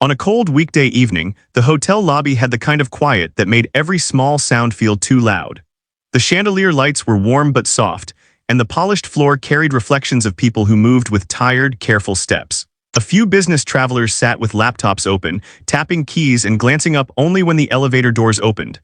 On a cold weekday evening, the hotel lobby had the kind of quiet that made every small sound feel too loud. The chandelier lights were warm but soft, and the polished floor carried reflections of people who moved with tired, careful steps. A few business travelers sat with laptops open, tapping keys and glancing up only when the elevator doors opened.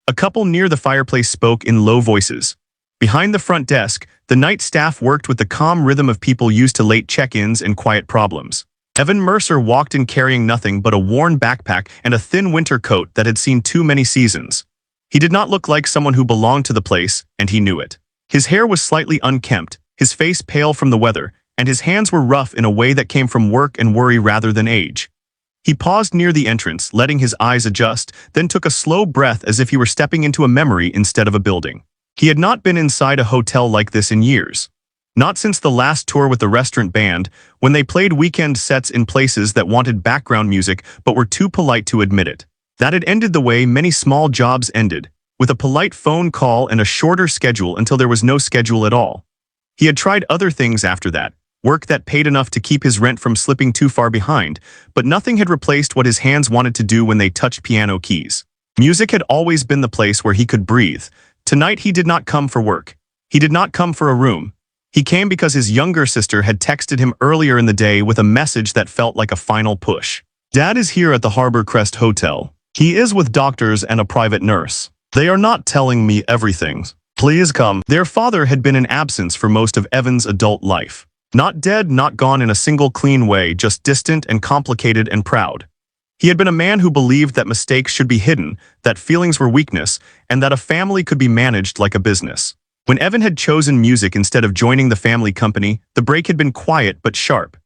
A couple near the fireplace spoke in low voices. Behind the front desk, the night staff worked with the calm rhythm of people used to late check-ins and quiet problems. Evan Mercer walked in carrying nothing but a worn backpack and a thin winter coat that had seen too many seasons. He did not look like someone who belonged to the place, and he knew it. His hair was slightly unkempt, his face pale from the weather, and his hands were rough in a way that came from work and worry rather than age. He paused near the entrance, letting his eyes adjust, then took a slow breath as if he were stepping into a memory instead of a building. He had not been inside a hotel like this in years. Not since the last tour with the restaurant band, when they played weekend sets in places that wanted background music but were too polite to admit it. That had ended the way many small jobs ended, with a polite phone call and a shorter schedule until there was no schedule at all. He had tried other things after that, work that paid enough to keep his rent from slipping too far behind, but nothing had replaced what his hands wanted to do when they touched piano keys. Music had always been the place where he could breathe. Tonight he did not come for work. He did not come for a room. He came because his younger sister had texted him earlier in the day with a message that felt like a final push. Dad is here at the Harbor Crest Hotel. He is with doctors and a private nurse. They are not telling me everything. Please come. Their father had been in absence for most of Evan's adult life. Not dead, not gone in a single clean way, just distant and complicated and proud. He had been a man who believed that mistakes should be hidden, that feelings were weakness, and that a family could be managed like a business. When Evan had chosen music instead of joining the family company, the break had been quiet but sharp.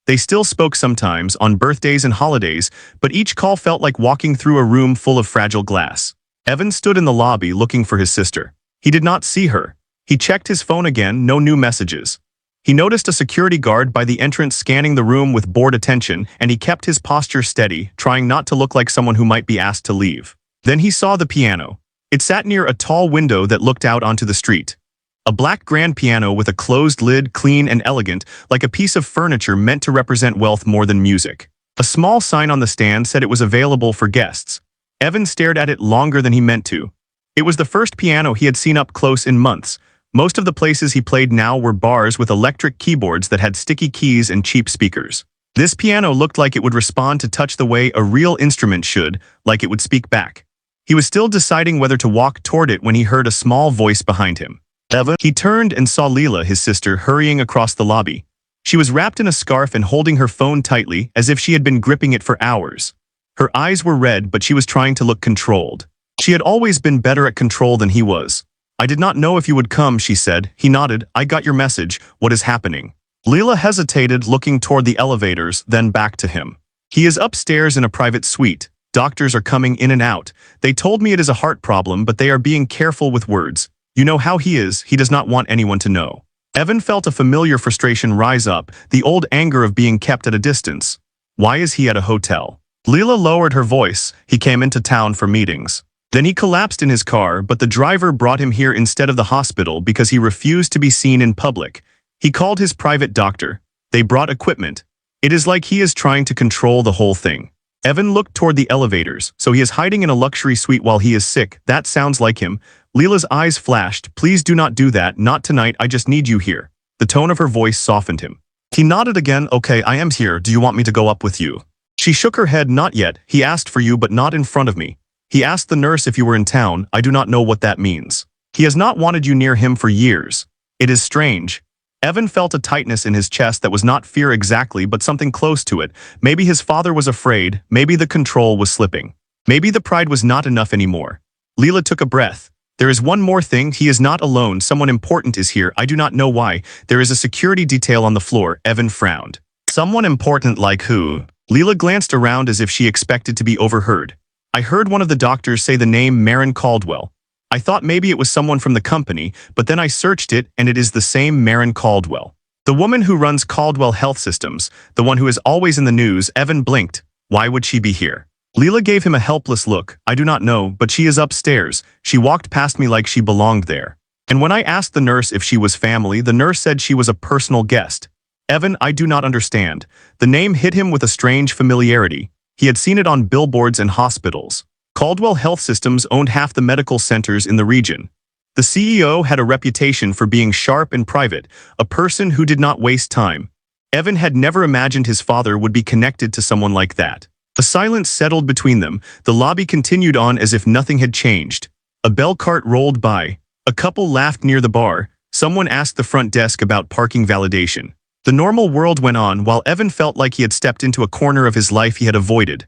They still spoke sometimes, on birthdays and holidays, but each call felt like walking through a room full of fragile glass. Evan stood in the lobby looking for his sister. He did not see her. He checked his phone again, no new messages. He noticed a security guard by the entrance scanning the room with bored attention, and he kept his posture steady, trying not to look like someone who might be asked to leave. Then he saw the piano. It sat near a tall window that looked out onto the street. A black grand piano with a closed lid, clean and elegant, like a piece of furniture meant to represent wealth more than music. A small sign on the stand said it was available for guests. Evan stared at it longer than he meant to. It was the first piano he had seen up close in months. Most of the places he played now were bars with electric keyboards that had sticky keys and cheap speakers. This piano looked like it would respond to touch the way a real instrument should, like it would speak back. He was still deciding whether to walk toward it when he heard a small voice behind him. Evan. He turned and saw Leela, his sister, hurrying across the lobby. She was wrapped in a scarf and holding her phone tightly, as if she had been gripping it for hours. Her eyes were red, but she was trying to look controlled. She had always been better at control than he was. I did not know if you would come, she said. He nodded. I got your message. What is happening? Leela hesitated, looking toward the elevators, then back to him. He is upstairs in a private suite. Doctors are coming in and out. They told me it is a heart problem, but they are being careful with words. You know how he is, he does not want anyone to know. Evan felt a familiar frustration rise up, the old anger of being kept at a distance. Why is he at a hotel? Leela lowered her voice. He came into town for meetings. Then he collapsed in his car, but the driver brought him here instead of the hospital because he refused to be seen in public. He called his private doctor. They brought equipment. It is like he is trying to control the whole thing. Evan looked toward the elevators, so he is hiding in a luxury suite while he is sick. That sounds like him. Leela's eyes flashed. Please do not do that, not tonight, I just need you here. The tone of her voice softened him. He nodded again. Okay, I am here, do you want me to go up with you? She shook her head. Not yet, he asked for you but not in front of me. He asked the nurse if you were in town. I do not know what that means. He has not wanted you near him for years. It is strange. Evan felt a tightness in his chest that was not fear exactly, but something close to it. Maybe his father was afraid, maybe the control was slipping. Maybe the pride was not enough anymore. Leela took a breath. There is one more thing, he is not alone, someone important is here, I do not know why. There is a security detail on the floor. Evan frowned. Someone important like who? Leela glanced around as if she expected to be overheard. I heard one of the doctors say the name Marin Caldwell. I thought maybe it was someone from the company, but then I searched it and it is the same Marin Caldwell. The woman who runs Caldwell Health Systems, the one who is always in the news. Evan blinked. Why would she be here? Leela gave him a helpless look. I do not know, but she is upstairs. She walked past me like she belonged there. And when I asked the nurse if she was family, the nurse said she was a personal guest. Evan, I do not understand. The name hit him with a strange familiarity. He had seen it on billboards and hospitals. Caldwell Health Systems owned half the medical centers in the region. The CEO had a reputation for being sharp and private, a person who did not waste time. Evan had never imagined his father would be connected to someone like that. A silence settled between them. The lobby continued on as if nothing had changed. A bell cart rolled by. A couple laughed near the bar. Someone asked the front desk about parking validation. The normal world went on while Evan felt like he had stepped into a corner of his life he had avoided.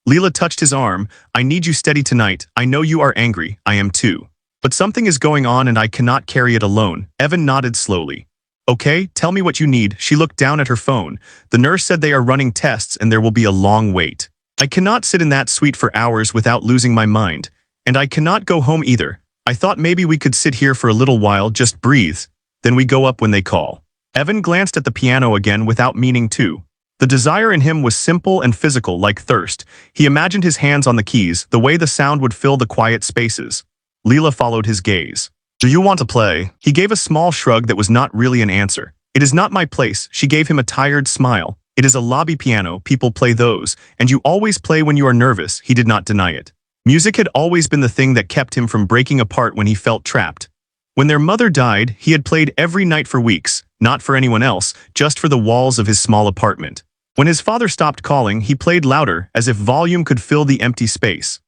Leela touched his arm. I need you steady tonight. I know you are angry. I am too. But something is going on and I cannot carry it alone. Evan nodded slowly. Okay, tell me what you need. She looked down at her phone. The nurse said they are running tests and there will be a long wait. I cannot sit in that suite for hours without losing my mind. And I cannot go home either. I thought maybe we could sit here for a little while, just breathe. Then we go up when they call. Evan glanced at the piano again without meaning to. The desire in him was simple and physical, like thirst. He imagined his hands on the keys, the way the sound would fill the quiet spaces. Leela followed his gaze. Do you want to play? He gave a small shrug that was not really an answer. It is not my place. She gave him a tired smile. It is a lobby piano, people play those, and you always play when you are nervous. He did not deny it. Music had always been the thing that kept him from breaking apart when he felt trapped. When their mother died, he had played every night for weeks, not for anyone else, just for the walls of his small apartment. When his father stopped calling, he played louder, as if volume could fill the empty space.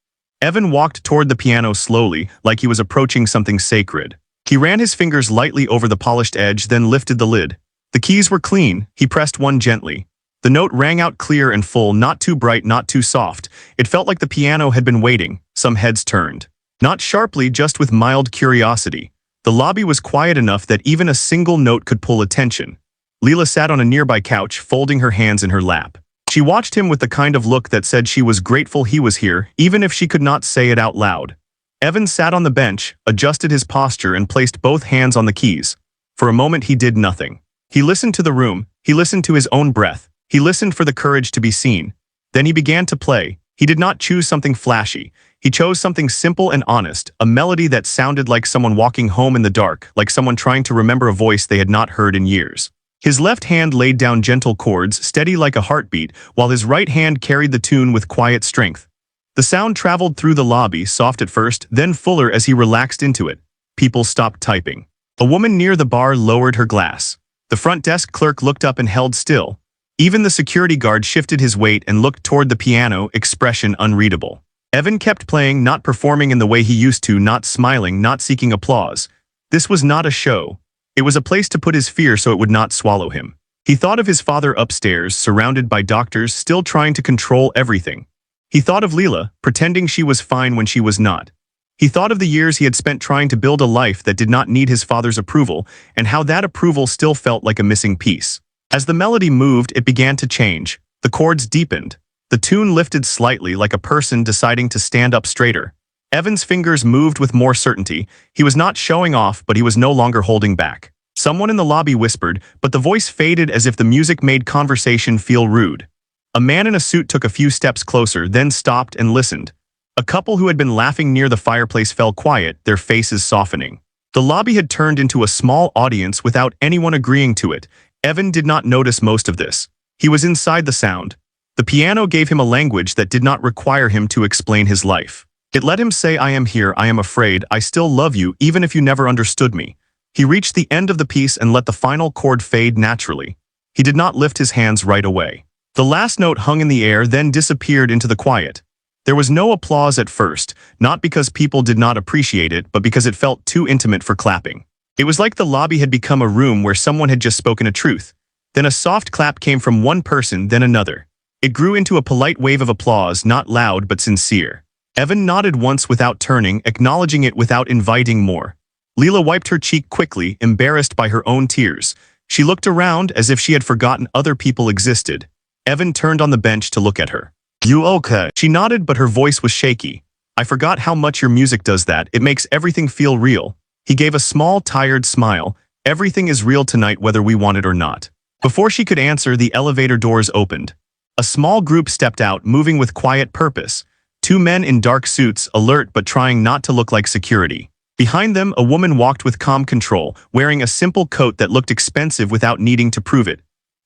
Evan walked toward the piano slowly, like he was approaching something sacred. He ran his fingers lightly over the polished edge, then lifted the lid. The keys were clean. He pressed one gently. The note rang out clear and full, not too bright, not too soft. It felt like the piano had been waiting. Some heads turned. Not sharply, just with mild curiosity. The lobby was quiet enough that even a single note could pull attention. Leela sat on a nearby couch, folding her hands in her lap. She watched him with the kind of look that said she was grateful he was here, even if she could not say it out loud. Evan sat on the bench, adjusted his posture and placed both hands on the keys. For a moment he did nothing. He listened to the room. He listened to his own breath. He listened for the courage to be seen. Then he began to play. He did not choose something flashy. He chose something simple and honest, a melody that sounded like someone walking home in the dark, like someone trying to remember a voice they had not heard in years. His left hand laid down gentle chords, steady like a heartbeat, while his right hand carried the tune with quiet strength. The sound traveled through the lobby, soft at first, then fuller as he relaxed into it. People stopped typing. A woman near the bar lowered her glass. The front desk clerk looked up and held still. Even the security guard shifted his weight and looked toward the piano, expression unreadable. Evan kept playing, not performing in the way he used to, not smiling, not seeking applause. This was not a show. It was a place to put his fear so it would not swallow him. He thought of his father upstairs, surrounded by doctors, still trying to control everything. He thought of Leela, pretending she was fine when she was not. He thought of the years he had spent trying to build a life that did not need his father's approval, and how that approval still felt like a missing piece. As the melody moved, it began to change. The chords deepened. The tune lifted slightly, like a person deciding to stand up straighter. Evan's fingers moved with more certainty. He was not showing off, but he was no longer holding back. Someone in the lobby whispered, but the voice faded as if the music made conversation feel rude. A man in a suit took a few steps closer, then stopped and listened. A couple who had been laughing near the fireplace fell quiet, their faces softening. The lobby had turned into a small audience without anyone agreeing to it. Evan did not notice most of this. He was inside the sound. The piano gave him a language that did not require him to explain his life. It let him say, I am here, I am afraid, I still love you, even if you never understood me. He reached the end of the piece and let the final chord fade naturally. He did not lift his hands right away. The last note hung in the air, then disappeared into the quiet. There was no applause at first, not because people did not appreciate it, but because it felt too intimate for clapping. It was like the lobby had become a room where someone had just spoken a truth. Then a soft clap came from one person, then another. It grew into a polite wave of applause, not loud but sincere. Evan nodded once without turning, acknowledging it without inviting more. Leela wiped her cheek quickly, embarrassed by her own tears. She looked around as if she had forgotten other people existed. Evan turned on the bench to look at her. You okay? She nodded, but her voice was shaky. I forgot how much your music does that. It makes everything feel real. He gave a small, tired smile. Everything is real tonight whether we want it or not. Before she could answer, the elevator doors opened. A small group stepped out, moving with quiet purpose. Two men in dark suits, alert but trying not to look like security. Behind them, a woman walked with calm control, wearing a simple coat that looked expensive without needing to prove it.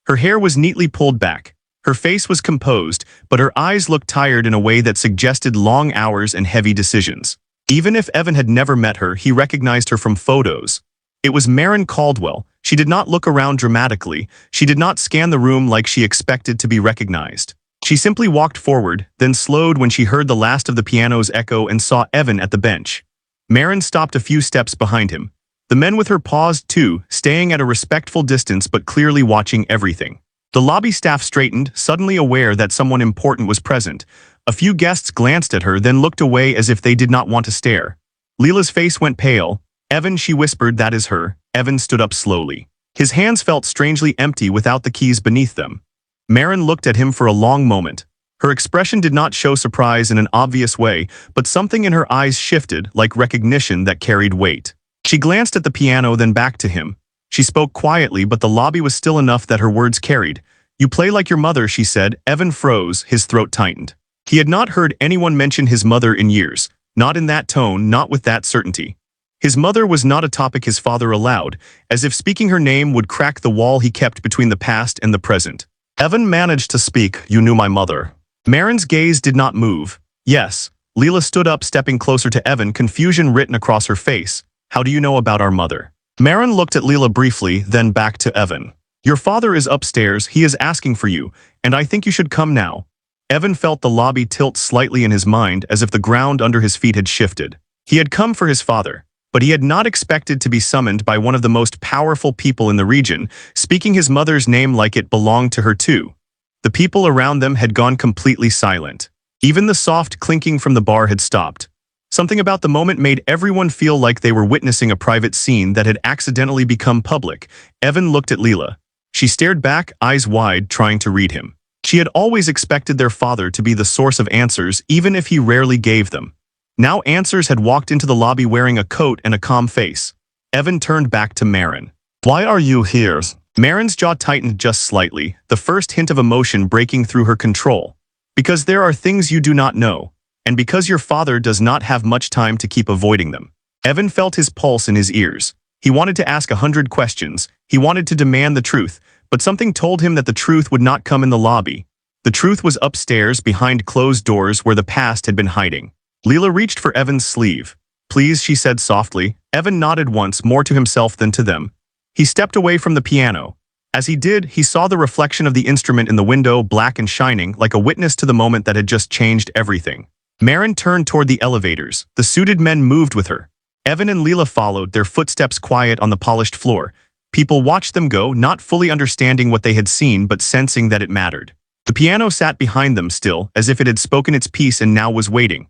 Her hair was neatly pulled back. Her face was composed, but her eyes looked tired in a way that suggested long hours and heavy decisions. Even if Evan had never met her, he recognized her from photos. It was Maren Caldwell. She did not look around dramatically. She did not scan the room like she expected to be recognized. She simply walked forward, then slowed when she heard the last of the piano's echo and saw Evan at the bench. Maren stopped a few steps behind him. The men with her paused too, staying at a respectful distance but clearly watching everything. The lobby staff straightened, suddenly aware that someone important was present. A few guests glanced at her, then looked away as if they did not want to stare. Leela's face went pale. "Evan," she whispered, "that is her." Evan stood up slowly. His hands felt strangely empty without the keys beneath them. Maren looked at him for a long moment. Her expression did not show surprise in an obvious way, but something in her eyes shifted, like recognition that carried weight. She glanced at the piano, then back to him. She spoke quietly, but the lobby was still enough that her words carried. "You play like your mother," she said. Evan froze, his throat tightened. He had not heard anyone mention his mother in years, not in that tone, not with that certainty. His mother was not a topic his father allowed, as if speaking her name would crack the wall he kept between the past and the present. Evan managed to speak. "You knew my mother." Maren's gaze did not move. "Yes." Leela stood up, stepping closer to Evan, confusion written across her face. "How do you know about our mother?" Maren looked at Leela briefly, then back to Evan. "Your father is upstairs. He is asking for you, and I think you should come now." Evan felt the lobby tilt slightly in his mind, as if the ground under his feet had shifted. He had come for his father, but he had not expected to be summoned by one of the most powerful people in the region, speaking his mother's name like it belonged to her too. The people around them had gone completely silent. Even the soft clinking from the bar had stopped. Something about the moment made everyone feel like they were witnessing a private scene that had accidentally become public. Evan looked at Leela. She stared back, eyes wide, trying to read him. She had always expected their father to be the source of answers, even if he rarely gave them. Now Answers had walked into the lobby wearing a coat and a calm face. Evan turned back to Maren. "Why are you here?" Maren's jaw tightened just slightly, the first hint of emotion breaking through her control. "Because there are things you do not know. And because your father does not have much time to keep avoiding them." Evan felt his pulse in his ears. He wanted to ask 100 questions. He wanted to demand the truth, but something told him that the truth would not come in the lobby. The truth was upstairs, behind closed doors where the past had been hiding. Leela reached for Evan's sleeve. "Please," she said softly. Evan nodded once, more to himself than to them. He stepped away from the piano. As he did, he saw the reflection of the instrument in the window, black and shining, like a witness to the moment that had just changed everything. Maren turned toward the elevators. The suited men moved with her. Evan and Leela followed, their footsteps quiet on the polished floor. People watched them go, not fully understanding what they had seen but sensing that it mattered. The piano sat behind them still, as if it had spoken its piece and now was waiting.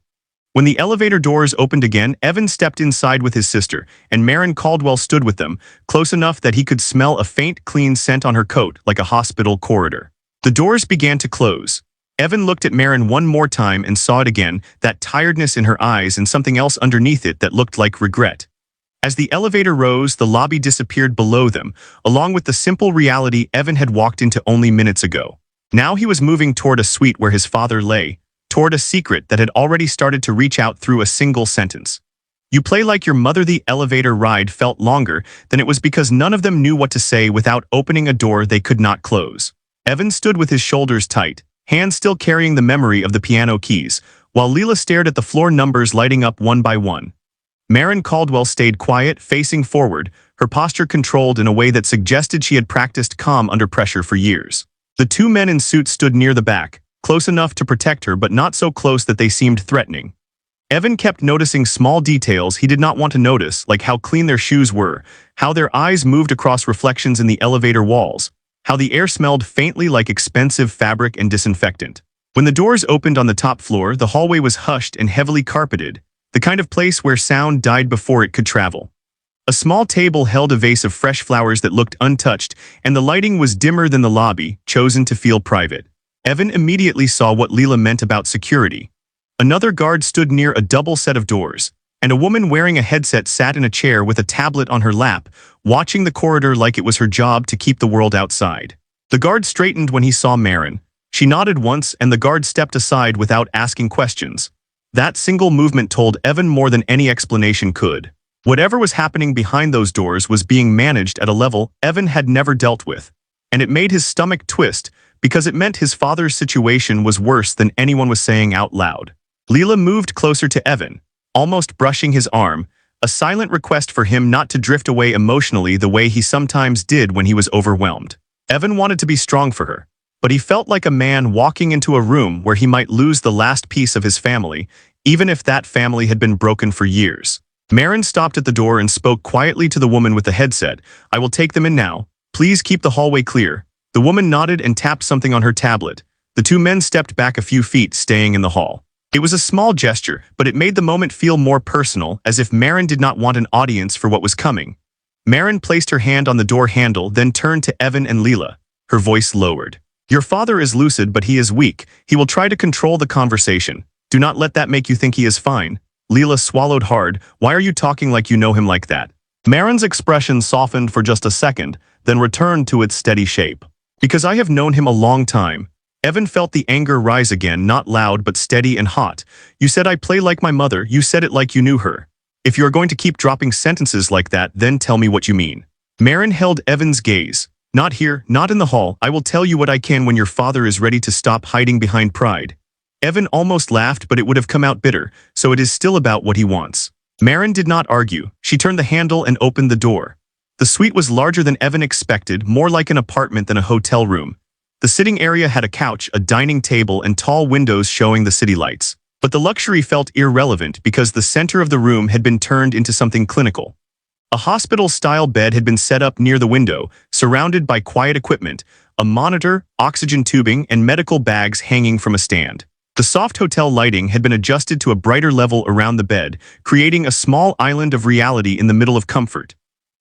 When the elevator doors opened again, Evan stepped inside with his sister, and Maren Caldwell stood with them, close enough that he could smell a faint, clean scent on her coat, like a hospital corridor. The doors began to close. Evan looked at Maren one more time and saw it again, that tiredness in her eyes and something else underneath it that looked like regret. As the elevator rose, the lobby disappeared below them, along with the simple reality Evan had walked into only minutes ago. Now he was moving toward a suite where his father lay, toward a secret that had already started to reach out through a single sentence. "You play like your mother." The elevator ride felt longer than it was because none of them knew what to say without opening a door they could not close. Evan stood with his shoulders tight, hands still carrying the memory of the piano keys, while Leela stared at the floor numbers lighting up one by one. Maren Caldwell stayed quiet, facing forward, her posture controlled in a way that suggested she had practiced calm under pressure for years. The two men in suits stood near the back, close enough to protect her but not so close that they seemed threatening. Evan kept noticing small details he did not want to notice, like how clean their shoes were, how their eyes moved across reflections in the elevator walls, how the air smelled faintly like expensive fabric and disinfectant. When the doors opened on the top floor, the hallway was hushed and heavily carpeted, the kind of place where sound died before it could travel. A small table held a vase of fresh flowers that looked untouched, and the lighting was dimmer than the lobby, chosen to feel private. Evan immediately saw what Leela meant about security. Another guard stood near a double set of doors, and a woman wearing a headset sat in a chair with a tablet on her lap, watching the corridor like it was her job to keep the world outside. The guard straightened when he saw Maren. She nodded once, and the guard stepped aside without asking questions. That single movement told Evan more than any explanation could. Whatever was happening behind those doors was being managed at a level Evan had never dealt with. And it made his stomach twist, because it meant his father's situation was worse than anyone was saying out loud. Leela moved closer to Evan, almost brushing his arm, a silent request for him not to drift away emotionally the way he sometimes did when he was overwhelmed. Evan wanted to be strong for her, but he felt like a man walking into a room where he might lose the last piece of his family, even if that family had been broken for years. Marin stopped at the door and spoke quietly to the woman with the headset. "I will take them in now. Please keep the hallway clear." The woman nodded and tapped something on her tablet. The two men stepped back a few feet, staying in the hall. It was a small gesture, but it made the moment feel more personal, as if Marin did not want an audience for what was coming. Marin placed her hand on the door handle, then turned to Evan and Leela. Her voice lowered. "Your father is lucid, but he is weak. He will try to control the conversation. Do not let that make you think he is fine." Leela swallowed hard. "Why are you talking like you know him like that?" Marin's expression softened for just a second, then returned to its steady shape. "Because I have known him a long time." Evan felt the anger rise again, not loud but steady and hot. "You said I play like my mother. You said it like you knew her. If you are going to keep dropping sentences like that, then tell me what you mean." Marin held Evan's gaze. "Not here, not in the hall. I will tell you what I can when your father is ready to stop hiding behind pride." Evan almost laughed, but it would have come out bitter, so it is still about what he wants. Marin did not argue. She turned the handle and opened the door. The suite was larger than Evan expected, more like an apartment than a hotel room. The sitting area had a couch, a dining table, and tall windows showing the city lights. But the luxury felt irrelevant because the center of the room had been turned into something clinical. A hospital-style bed had been set up near the window, surrounded by quiet equipment, a monitor, oxygen tubing, and medical bags hanging from a stand. The soft hotel lighting had been adjusted to a brighter level around the bed, creating a small island of reality in the middle of comfort.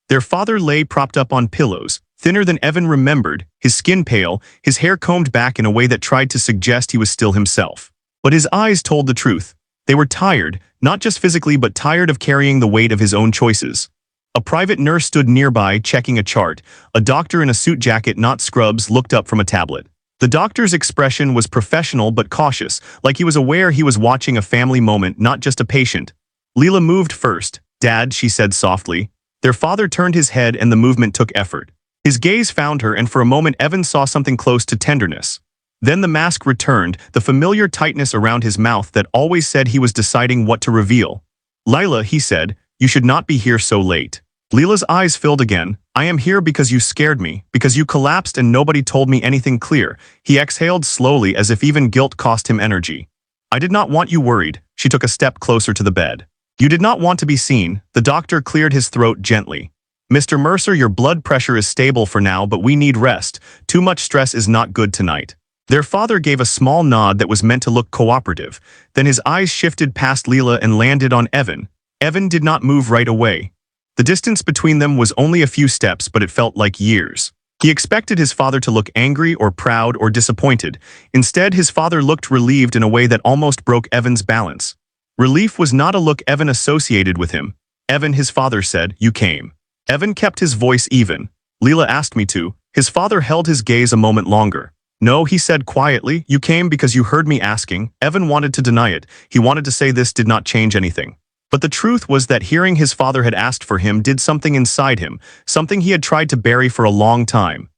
Their father lay propped up on pillows, thinner than Evan remembered, his skin pale, his hair combed back in a way that tried to suggest he was still himself. But his eyes told the truth. They were tired, not just physically but tired of carrying the weight of his own choices. A private nurse stood nearby, checking a chart. A doctor in a suit jacket, not scrubs, looked up from a tablet. The doctor's expression was professional but cautious, like he was aware he was watching a family moment, not just a patient. Leela moved first. "Dad," she said softly. Their father turned his head and the movement took effort. His gaze found her, and for a moment Evan saw something close to tenderness. Then the mask returned, the familiar tightness around his mouth that always said he was deciding what to reveal. "Lila," he said, "you should not be here so late." Leela's eyes filled again. "I am here because you scared me, because you collapsed and nobody told me anything clear." He exhaled slowly, as if even guilt cost him energy. "I did not want you worried." She took a step closer to the bed. "You did not want to be seen." The doctor cleared his throat gently. "Mr. Mercer, your blood pressure is stable for now, but we need rest. Too much stress is not good tonight." Their father gave a small nod that was meant to look cooperative. Then his eyes shifted past Leela and landed on Evan. Evan did not move right away. The distance between them was only a few steps, but it felt like years. He expected his father to look angry or proud or disappointed. Instead, his father looked relieved in a way that almost broke Evan's balance. Relief was not a look Evan associated with him. "Evan," his father said, "you came." Evan kept his voice even. "Leela asked me to." His father held his gaze a moment longer. "No," he said quietly, "you came because you heard me asking." Evan wanted to deny it. He wanted to say this did not change anything. But the truth was that hearing his father had asked for him did something inside him, something he had tried to bury for a long time.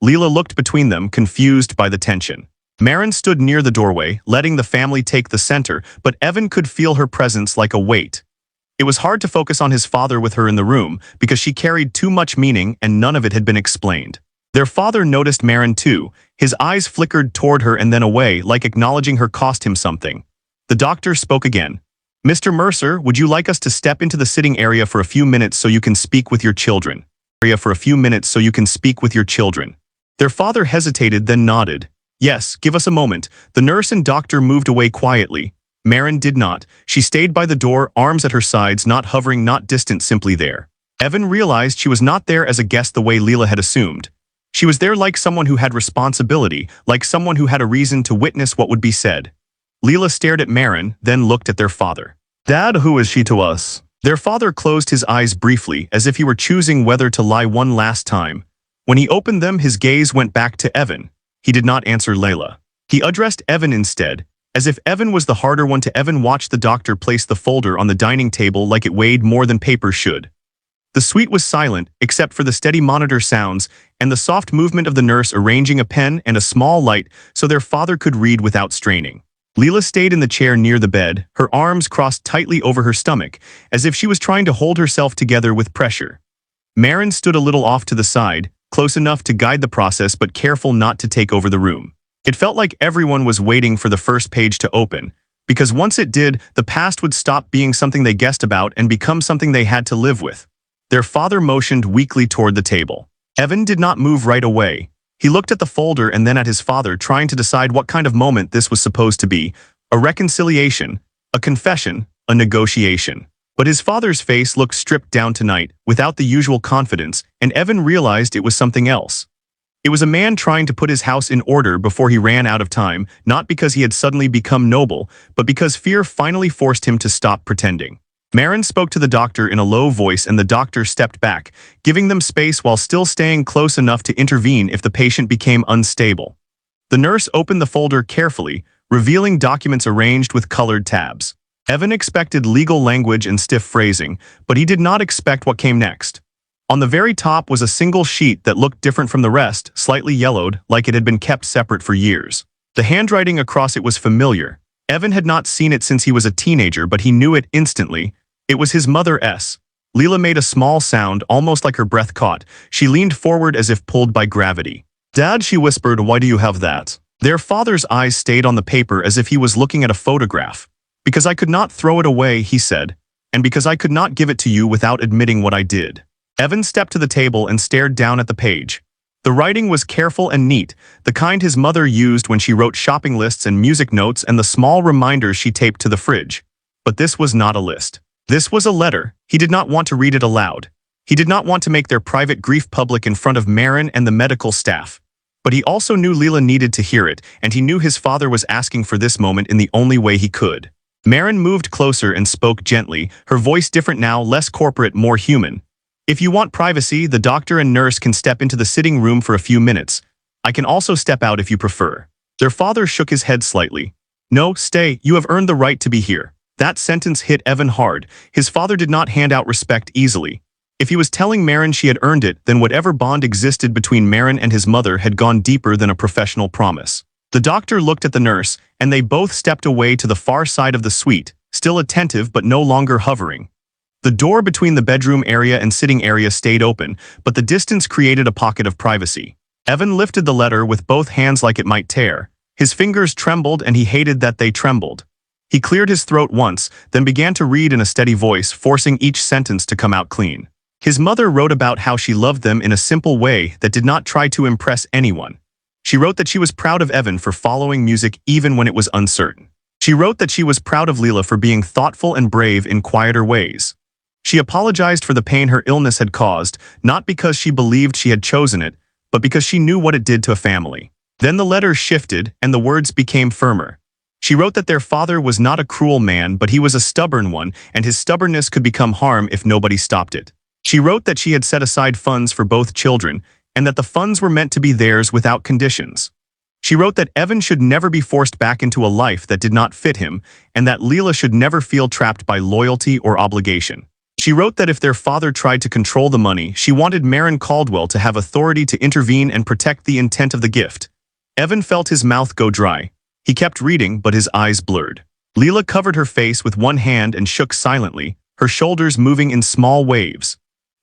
Leela looked between them, confused by the tension. Marin stood near the doorway, letting the family take the center, but Evan could feel her presence like a weight. It was hard to focus on his father with her in the room, because she carried too much meaning and none of it had been explained. Their father noticed Marin too. His eyes flickered toward her and then away, like acknowledging her cost him something. The doctor spoke again. "Mr. Mercer, would you like us to step into the sitting area for a few minutes so you can speak with your children?" "For a few minutes so you can speak with your children." Their father hesitated, then nodded. "Yes, give us a moment." The nurse and doctor moved away quietly. Marin did not. She stayed by the door, arms at her sides, not hovering, not distant, simply there. Evan realized she was not there as a guest the way Leela had assumed. She was there like someone who had responsibility, like someone who had a reason to witness what would be said. Leela stared at Marin, then looked at their father. "Dad, who is she to us?" Their father closed his eyes briefly, as if he were choosing whether to lie one last time. When he opened them, his gaze went back to Evan. He did not answer Leila. He addressed Evan instead. As if Evan was the harder one to. Evan watched the doctor place the folder on the dining table like it weighed more than paper should. The suite was silent, except for the steady monitor sounds and the soft movement of the nurse arranging a pen and a small light so their father could read without straining. Leela stayed in the chair near the bed, her arms crossed tightly over her stomach, as if she was trying to hold herself together with pressure. Marin stood a little off to the side, close enough to guide the process but careful not to take over the room. It felt like everyone was waiting for the first page to open, because once it did, the past would stop being something they guessed about and become something they had to live with. Their father motioned weakly toward the table. Evan did not move right away. He looked at the folder and then at his father, trying to decide what kind of moment this was supposed to be: a reconciliation, a confession, a negotiation. But his father's face looked stripped down tonight, without the usual confidence, and Evan realized it was something else. It was a man trying to put his house in order before he ran out of time, not because he had suddenly become noble, but because fear finally forced him to stop pretending. Marin spoke to the doctor in a low voice and the doctor stepped back, giving them space while still staying close enough to intervene if the patient became unstable. The nurse opened the folder carefully, revealing documents arranged with colored tabs. Evan expected legal language and stiff phrasing, but he did not expect what came next. On the very top was a single sheet that looked different from the rest, slightly yellowed, like it had been kept separate for years. The handwriting across it was familiar. Evan had not seen it since he was a teenager, but he knew it instantly. It was his mother S. Leela made a small sound, almost like her breath caught. She leaned forward as if pulled by gravity. "Dad," she whispered, "why do you have that?" Their father's eyes stayed on the paper as if he was looking at a photograph. "Because I could not throw it away," he said, "and because I could not give it to you without admitting what I did." Evan stepped to the table and stared down at the page. The writing was careful and neat, the kind his mother used when she wrote shopping lists and music notes and the small reminders she taped to the fridge. But this was not a list. This was a letter. He did not want to read it aloud. He did not want to make their private grief public in front of Marin and the medical staff. But he also knew Leela needed to hear it, and he knew his father was asking for this moment in the only way he could. Marin moved closer and spoke gently, her voice different now, less corporate, more human. "If you want privacy, the doctor and nurse can step into the sitting room for a few minutes. I can also step out if you prefer." Their father shook his head slightly. "No, stay, you have earned the right to be here." That sentence hit Evan hard. His father did not hand out respect easily. If he was telling Marin she had earned it, then whatever bond existed between Marin and his mother had gone deeper than a professional promise. The doctor looked at the nurse, and they both stepped away to the far side of the suite, still attentive but no longer hovering. The door between the bedroom area and sitting area stayed open, but the distance created a pocket of privacy. Evan lifted the letter with both hands like it might tear. His fingers trembled and he hated that they trembled. He cleared his throat once, then began to read in a steady voice, forcing each sentence to come out clean. His mother wrote about how she loved them in a simple way that did not try to impress anyone. She wrote that she was proud of Evan for following music even when it was uncertain. She wrote that she was proud of Leela for being thoughtful and brave in quieter ways. She apologized for the pain her illness had caused, not because she believed she had chosen it, but because she knew what it did to a family. Then the letter shifted and the words became firmer. She wrote that their father was not a cruel man, but he was a stubborn one, and his stubbornness could become harm if nobody stopped it. She wrote that she had set aside funds for both children, and that the funds were meant to be theirs without conditions. She wrote that Evan should never be forced back into a life that did not fit him, and that Leela should never feel trapped by loyalty or obligation. She wrote that if their father tried to control the money, she wanted Marin Caldwell to have authority to intervene and protect the intent of the gift. Evan felt his mouth go dry. He kept reading, but his eyes blurred. Leela covered her face with one hand and shook silently, her shoulders moving in small waves.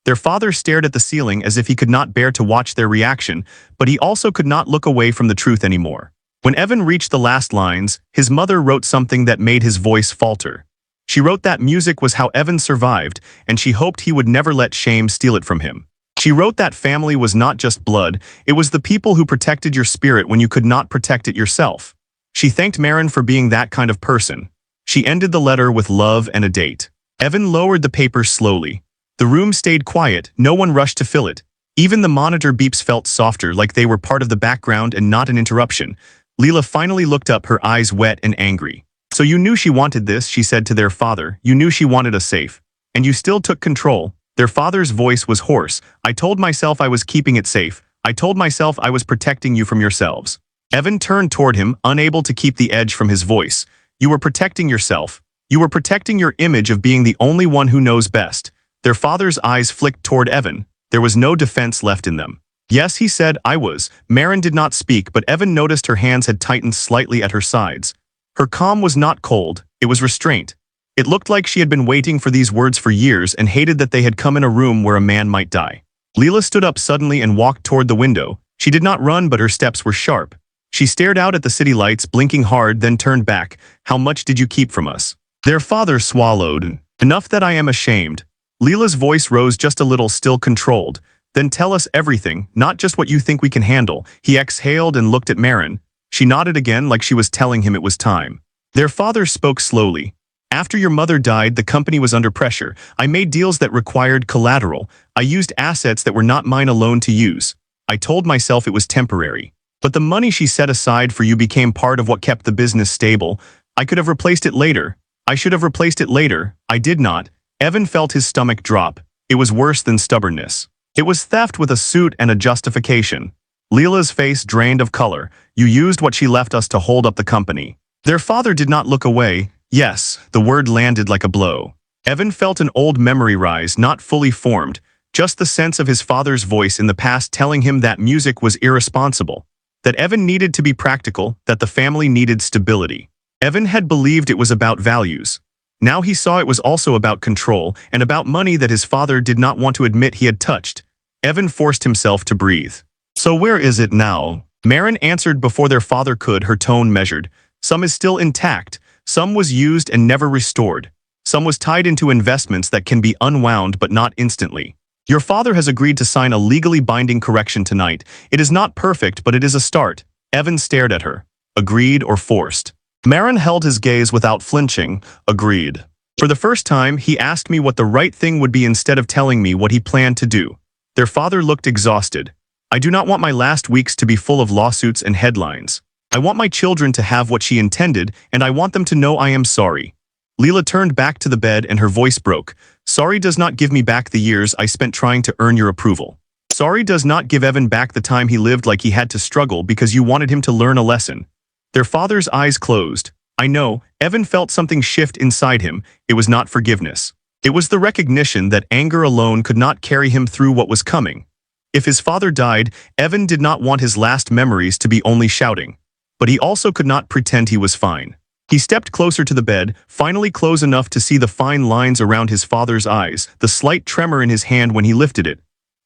Their father stared at the ceiling as if he could not bear to watch their reaction, but he also could not look away from the truth anymore. When Evan reached the last lines, his mother wrote something that made his voice falter. She wrote that music was how Evan survived, and she hoped he would never let shame steal it from him. She wrote that family was not just blood, it was the people who protected your spirit when you could not protect it yourself. She thanked Marin for being that kind of person. She ended the letter with love and a date. Evan lowered the paper slowly. The room stayed quiet, no one rushed to fill it. Even the monitor beeps felt softer, like they were part of the background and not an interruption. Leela finally looked up, her eyes wet and angry. "So you knew she wanted this," she said to their father. "You knew she wanted a safe. And you still took control." Their father's voice was hoarse. "I told myself I was keeping it safe. I told myself I was protecting you from yourselves." Evan turned toward him, unable to keep the edge from his voice. "You were protecting yourself. You were protecting your image of being the only one who knows best. Their father's eyes flicked toward Evan. There was no defense left in them. Yes, he said, I was. Marin did not speak, but Evan noticed her hands had tightened slightly at her sides. Her calm was not cold, it was restraint. It looked like she had been waiting for these words for years and hated that they had come in a room where a man might die. Leela stood up suddenly and walked toward the window. She did not run, but her steps were sharp. She stared out at the city lights, blinking hard, then turned back. How much did you keep from us? Their father swallowed. Enough that I am ashamed. Leela's voice rose just a little, still controlled. Then tell us everything, not just what you think we can handle. He exhaled and looked at Marin. She nodded again like she was telling him it was time. Their father spoke slowly. After your mother died, the company was under pressure. I made deals that required collateral. I used assets that were not mine alone to use. I told myself it was temporary. But the money she set aside for you became part of what kept the business stable. I could have replaced it later. I should have replaced it later. I did not. Evan felt his stomach drop. It was worse than stubbornness. It was theft with a suit and a justification. Leela's face drained of color. You used what she left us to hold up the company. Their father did not look away. Yes, the word landed like a blow. Evan felt an old memory rise, not fully formed, just the sense of his father's voice in the past telling him that music was irresponsible, that Evan needed to be practical, that the family needed stability. Evan had believed it was about values. Now he saw it was also about control and about money that his father did not want to admit he had touched. Evan forced himself to breathe. So where is it now? Marin answered before their father could, her tone measured. Some is still intact. Some was used and never restored. Some was tied into investments that can be unwound but not instantly. Your father has agreed to sign a legally binding correction tonight. It is not perfect, but it is a start. Evan stared at her. Agreed or forced? Marin held his gaze without flinching. Agreed. For the first time, he asked me what the right thing would be instead of telling me what he planned to do. Their father looked exhausted. I do not want my last weeks to be full of lawsuits and headlines. I want my children to have what she intended, and I want them to know I am sorry. Leela turned back to the bed and her voice broke. Sorry does not give me back the years I spent trying to earn your approval. Sorry does not give Evan back the time he lived like he had to struggle because you wanted him to learn a lesson. Their father's eyes closed. I know, Evan felt something shift inside him. It was not forgiveness. It was the recognition that anger alone could not carry him through what was coming. If his father died, Evan did not want his last memories to be only shouting. But he also could not pretend he was fine. He stepped closer to the bed, finally close enough to see the fine lines around his father's eyes, the slight tremor in his hand when he lifted it.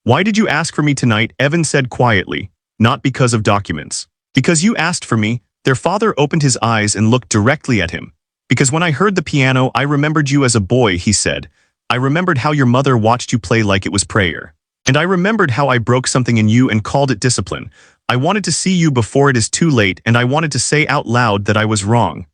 Why did you ask for me tonight? Evan said quietly. Not because of documents. Because you asked for me. Their father opened his eyes and looked directly at him. Because when I heard the piano, I remembered you as a boy, he said. I remembered how your mother watched you play like it was prayer. And I remembered how I broke something in you and called it discipline. I wanted to see you before it is too late, and I wanted to say out loud that I was wrong.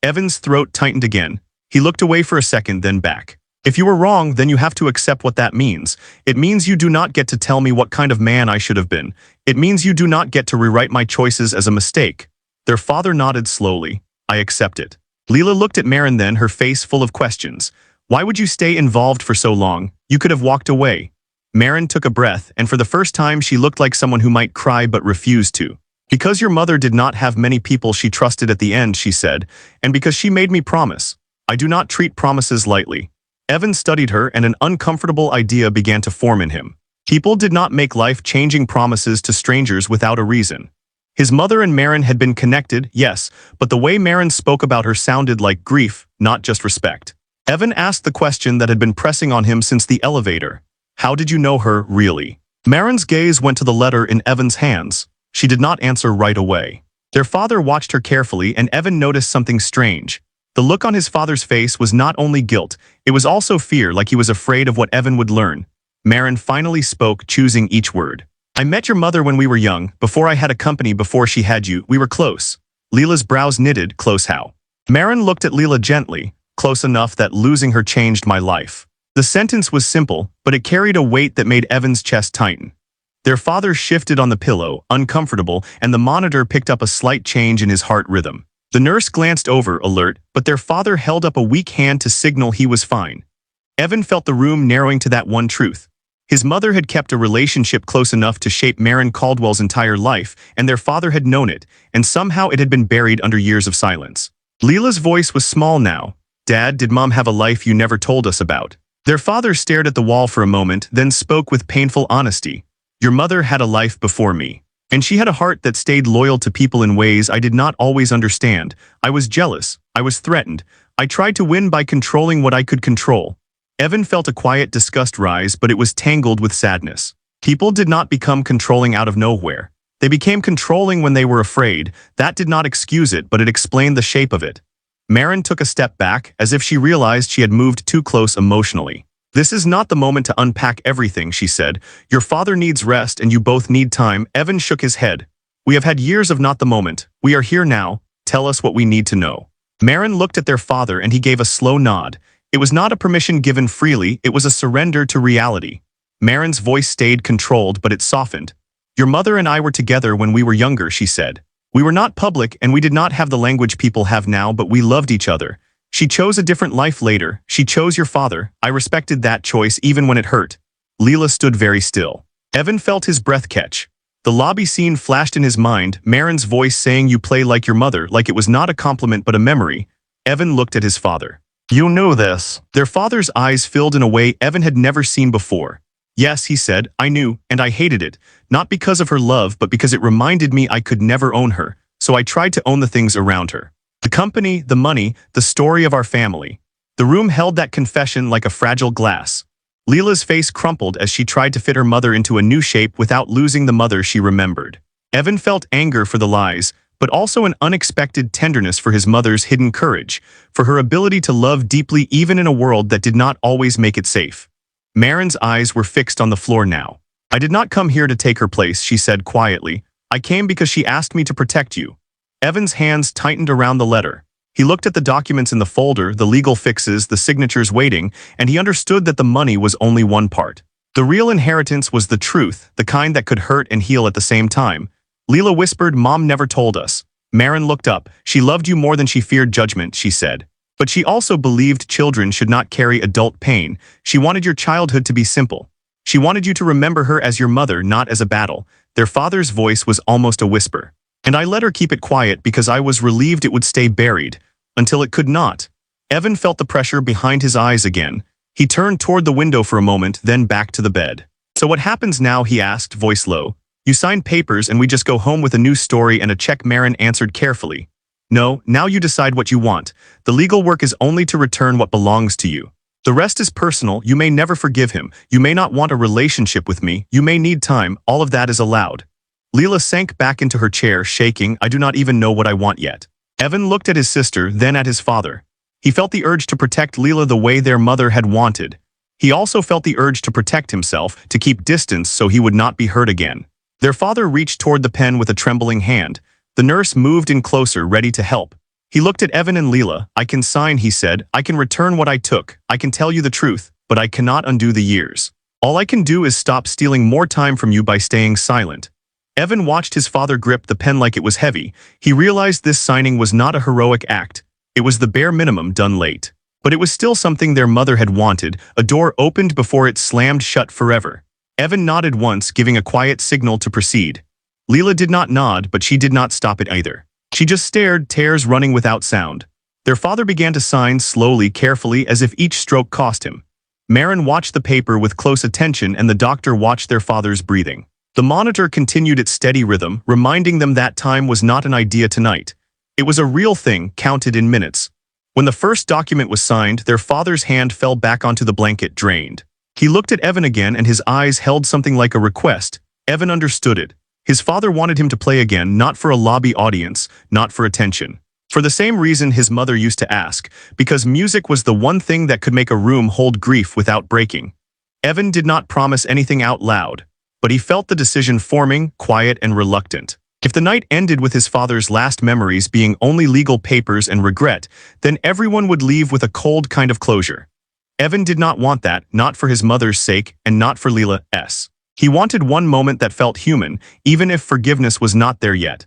Evan's throat tightened again. He looked away for a second, then back. If you were wrong, then you have to accept what that means. It means you do not get to tell me what kind of man I should have been. It means you do not get to rewrite my choices as a mistake. Their father nodded slowly. I accept it. Leela looked at Marin then, her face full of questions. Why would you stay involved for so long? You could have walked away. Marin took a breath, and for the first time she looked like someone who might cry but refused to. Because your mother did not have many people she trusted at the end, she said, and because she made me promise. I do not treat promises lightly. Evan studied her, and an uncomfortable idea began to form in him. People did not make life-changing promises to strangers without a reason. His mother and Marin had been connected, yes, but the way Marin spoke about her sounded like grief, not just respect. Evan asked the question that had been pressing on him since the elevator. How did you know her, really? Marin's gaze went to the letter in Evan's hands. She did not answer right away. Their father watched her carefully, and Evan noticed something strange. The look on his father's face was not only guilt, it was also fear, like he was afraid of what Evan would learn. Marin finally spoke, choosing each word. I met your mother when we were young, before I had a company, before she had you. We were close. Leela's brows knitted. Close how? Marin looked at Leela gently. Close enough that losing her changed my life. The sentence was simple, but it carried a weight that made Evan's chest tighten. Their father shifted on the pillow, uncomfortable, and the monitor picked up a slight change in his heart rhythm. The nurse glanced over, alert, but their father held up a weak hand to signal he was fine. Evan felt the room narrowing to that one truth. His mother had kept a relationship close enough to shape Marin Caldwell's entire life, and their father had known it, and somehow it had been buried under years of silence. Leela's voice was small now. Dad, did Mom have a life you never told us about? Their father stared at the wall for a moment, then spoke with painful honesty. Your mother had a life before me. And she had a heart that stayed loyal to people in ways I did not always understand. I was jealous. I was threatened. I tried to win by controlling what I could control. Evan felt a quiet disgust rise, but it was tangled with sadness. People did not become controlling out of nowhere. They became controlling when they were afraid. That did not excuse it, but it explained the shape of it. Maren took a step back, as if she realized she had moved too close emotionally. This is not the moment to unpack everything, she said. Your father needs rest and you both need time. Evan shook his head. We have had years of not the moment. We are here now. Tell us what we need to know. Maren looked at their father and he gave a slow nod. It was not a permission given freely, it was a surrender to reality. Maren's voice stayed controlled, but it softened. Your mother and I were together when we were younger, she said. We were not public and we did not have the language people have now, but we loved each other. She chose a different life later. She chose your father. I respected that choice even when it hurt. Leela stood very still. Evan felt his breath catch. The lobby scene flashed in his mind, Maren's voice saying you play like your mother, like it was not a compliment but a memory. Evan looked at his father. You knew this. Their father's eyes filled in a way Evan had never seen before. Yes, he said, I knew, and I hated it. Not because of her love, but because it reminded me I could never own her, so I tried to own the things around her. The company, the money, the story of our family. The room held that confession like a fragile glass. Leela's face crumpled as she tried to fit her mother into a new shape without losing the mother she remembered. Evan felt anger for the lies, but also an unexpected tenderness for his mother's hidden courage, for her ability to love deeply even in a world that did not always make it safe. Maren's eyes were fixed on the floor now. I did not come here to take her place, she said quietly. I came because she asked me to protect you. Evan's hands tightened around the letter. He looked at the documents in the folder, the legal fixes, the signatures waiting, and he understood that the money was only one part. The real inheritance was the truth, the kind that could hurt and heal at the same time. Leela whispered, Mom never told us. Maren looked up. She loved you more than she feared judgment, she said. But she also believed children should not carry adult pain. She wanted your childhood to be simple. She wanted you to remember her as your mother, not as a battle. Their father's voice was almost a whisper. And I let her keep it quiet because I was relieved it would stay buried, until it could not. Evan felt the pressure behind his eyes again. He turned toward the window for a moment, then back to the bed. So what happens now, he asked, voice low. You sign papers and we just go home with a new story and a check. Maren answered carefully. No, now you decide what you want. The legal work is only to return what belongs to you. The rest is personal. You may never forgive him. You may not want a relationship with me. You may need time. All of that is allowed. Leela sank back into her chair, shaking. I do not even know what I want yet. Evan looked at his sister, then at his father. He felt the urge to protect Leela the way their mother had wanted. He also felt the urge to protect himself, to keep distance so he would not be hurt again. Their father reached toward the pen with a trembling hand. The nurse moved in closer, ready to help. He looked at Evan and Leela. I can sign, he said. I can return what I took. I can tell you the truth, but I cannot undo the years. All I can do is stop stealing more time from you by staying silent. Evan watched his father grip the pen like it was heavy. He realized this signing was not a heroic act. It was the bare minimum done late. But it was still something their mother had wanted. A door opened before it slammed shut forever. Evan nodded once, giving a quiet signal to proceed. Leela did not nod, but she did not stop it either. She just stared, tears running without sound. Their father began to sign slowly, carefully, as if each stroke cost him. Maren watched the paper with close attention and the doctor watched their father's breathing. The monitor continued its steady rhythm, reminding them that time was not an idea tonight. It was a real thing, counted in minutes. When the first document was signed, their father's hand fell back onto the blanket, drained. He looked at Evan again and his eyes held something like a request. Evan understood it. His father wanted him to play again, not for a lobby audience, not for attention. For the same reason his mother used to ask, because music was the one thing that could make a room hold grief without breaking. Evan did not promise anything out loud, but he felt the decision forming, quiet and reluctant. If the night ended with his father's last memories being only legal papers and regret, then everyone would leave with a cold kind of closure. Evan did not want that, not for his mother's sake and not for Leela's. He wanted one moment that felt human, even if forgiveness was not there yet.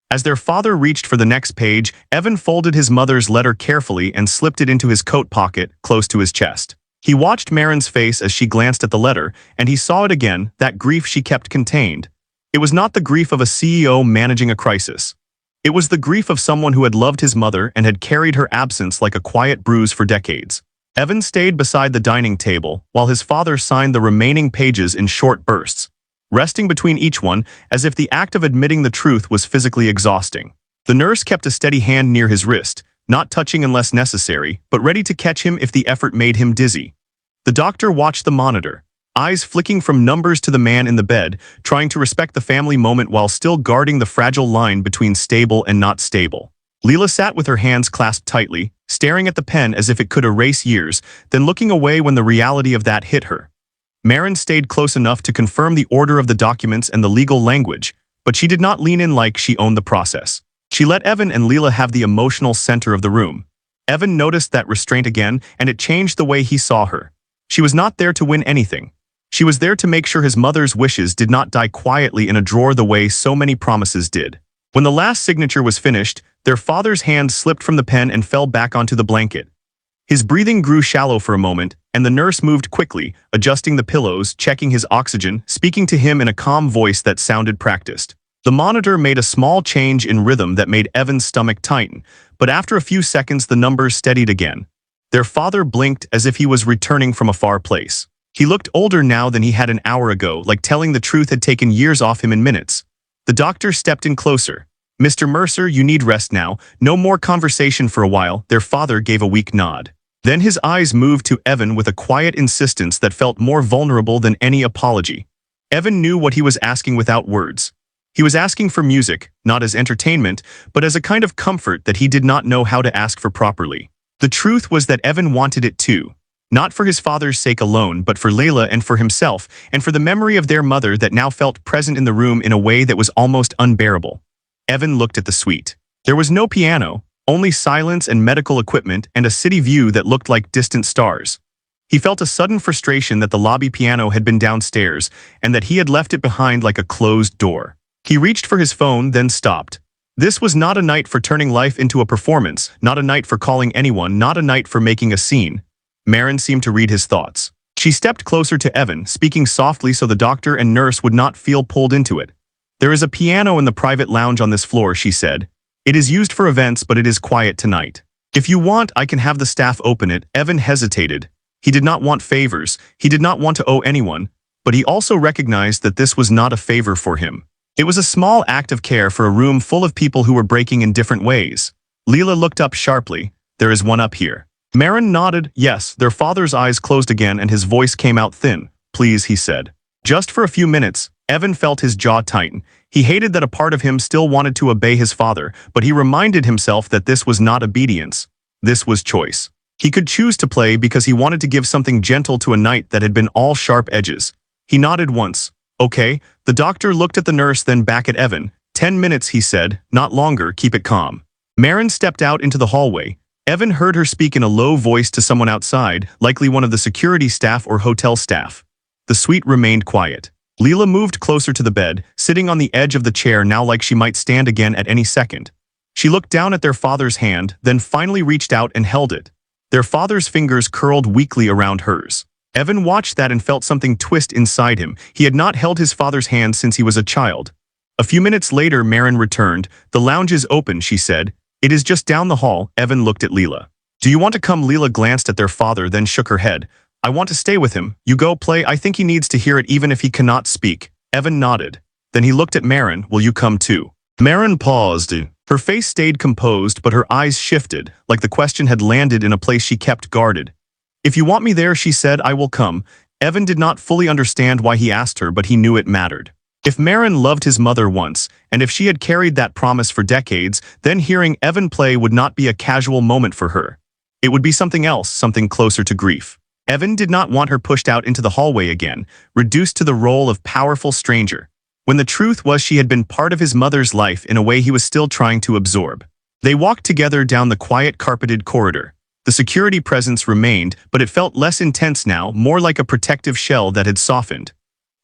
As their father reached for the next page, Evan folded his mother's letter carefully and slipped it into his coat pocket, close to his chest. He watched Maren's face as she glanced at the letter, and he saw it again, that grief she kept contained. It was not the grief of a CEO managing a crisis. It was the grief of someone who had loved his mother and had carried her absence like a quiet bruise for decades. Evan stayed beside the dining table while his father signed the remaining pages in short bursts, resting between each one as if the act of admitting the truth was physically exhausting. The nurse kept a steady hand near his wrist, not touching unless necessary, but ready to catch him if the effort made him dizzy. The doctor watched the monitor, eyes flicking from numbers to the man in the bed, trying to respect the family moment while still guarding the fragile line between stable and not stable. Leela sat with her hands clasped tightly, staring at the pen as if it could erase years, then looking away when the reality of that hit her. Marin stayed close enough to confirm the order of the documents and the legal language, but she did not lean in like she owned the process. She let Evan and Leela have the emotional center of the room. Evan noticed that restraint again, and it changed the way he saw her. She was not there to win anything. She was there to make sure his mother's wishes did not die quietly in a drawer the way so many promises did. When the last signature was finished, their father's hand slipped from the pen and fell back onto the blanket. His breathing grew shallow for a moment, and the nurse moved quickly, adjusting the pillows, checking his oxygen, speaking to him in a calm voice that sounded practiced. The monitor made a small change in rhythm that made Evan's stomach tighten, but after a few seconds the numbers steadied again. Their father blinked as if he was returning from a far place. He looked older now than he had an hour ago, like telling the truth had taken years off him in minutes. The doctor stepped in closer. "Mr. Mercer, you need rest now. No more conversation for a while." Their father gave a weak nod. Then his eyes moved to Evan with a quiet insistence that felt more vulnerable than any apology. Evan knew what he was asking without words. He was asking for music, not as entertainment, but as a kind of comfort that he did not know how to ask for properly. The truth was that Evan wanted it too. Not for his father's sake alone, but for Layla and for himself, and for the memory of their mother that now felt present in the room in a way that was almost unbearable. Evan looked at the suite. There was no piano, only silence and medical equipment and a city view that looked like distant stars. He felt a sudden frustration that the lobby piano had been downstairs and that he had left it behind like a closed door. He reached for his phone, then stopped. This was not a night for turning life into a performance, not a night for calling anyone, not a night for making a scene. Marin seemed to read his thoughts. She stepped closer to Evan, speaking softly so the doctor and nurse would not feel pulled into it. "There is a piano in the private lounge on this floor," she said. "It is used for events, but it is quiet tonight. If you want, I can have the staff open it." Evan hesitated. He did not want favors, he did not want to owe anyone, but he also recognized that this was not a favor for him. It was a small act of care for a room full of people who were breaking in different ways. Leela looked up sharply. "There is one up here." Marin nodded. Yes. Their father's eyes closed again and his voice came out thin. "Please," he said. Just for a few minutes, Evan felt his jaw tighten. He hated that a part of him still wanted to obey his father, but he reminded himself that this was not obedience. This was choice. He could choose to play because he wanted to give something gentle to a night that had been all sharp edges. He nodded once. "Okay." The doctor looked at the nurse, then back at Evan. 10 minutes, he said. "Not longer, keep it calm." Marin stepped out into the hallway. Evan heard her speak in a low voice to someone outside, likely one of the security staff or hotel staff. The suite remained quiet. Leela moved closer to the bed, sitting on the edge of the chair now like she might stand again at any second. She looked down at their father's hand, then finally reached out and held it. Their father's fingers curled weakly around hers. Evan watched that and felt something twist inside him. He had not held his father's hand since he was a child. A few minutes later, Marin returned. "The lounge is open," she said. "It is just down the hall." Evan looked at Leela. "Do you want to come?" Leela glanced at their father, then shook her head. "I want to stay with him. You go play. I think he needs to hear it even if he cannot speak." Evan nodded. Then he looked at Marin. "Will you come too?" Marin paused. Her face stayed composed, but her eyes shifted, like the question had landed in a place she kept guarded. "If you want me there," she said, "I will come." Evan did not fully understand why he asked her, but he knew it mattered. If Marin loved his mother once, and if she had carried that promise for decades, then hearing Evan play would not be a casual moment for her. It would be something else, something closer to grief. Evan did not want her pushed out into the hallway again, reduced to the role of powerful stranger, when the truth was she had been part of his mother's life in a way he was still trying to absorb. They walked together down the quiet carpeted corridor. The security presence remained, but it felt less intense now, more like a protective shell that had softened.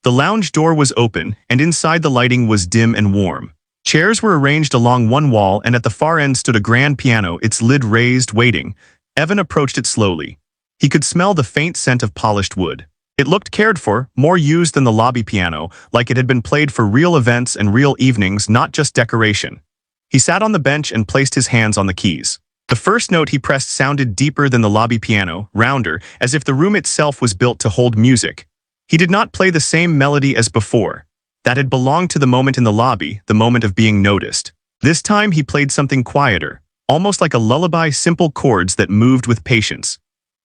The lounge door was open, and inside the lighting was dim and warm. Chairs were arranged along one wall, and at the far end stood a grand piano, its lid raised, waiting. Evan approached it slowly. He could smell the faint scent of polished wood. It looked cared for, more used than the lobby piano, like it had been played for real events and real evenings, not just decoration. He sat on the bench and placed his hands on the keys. The first note he pressed sounded deeper than the lobby piano, rounder, as if the room itself was built to hold music. He did not play the same melody as before. That had belonged to the moment in the lobby, the moment of being noticed. This time he played something quieter, almost like a lullaby, simple chords that moved with patience.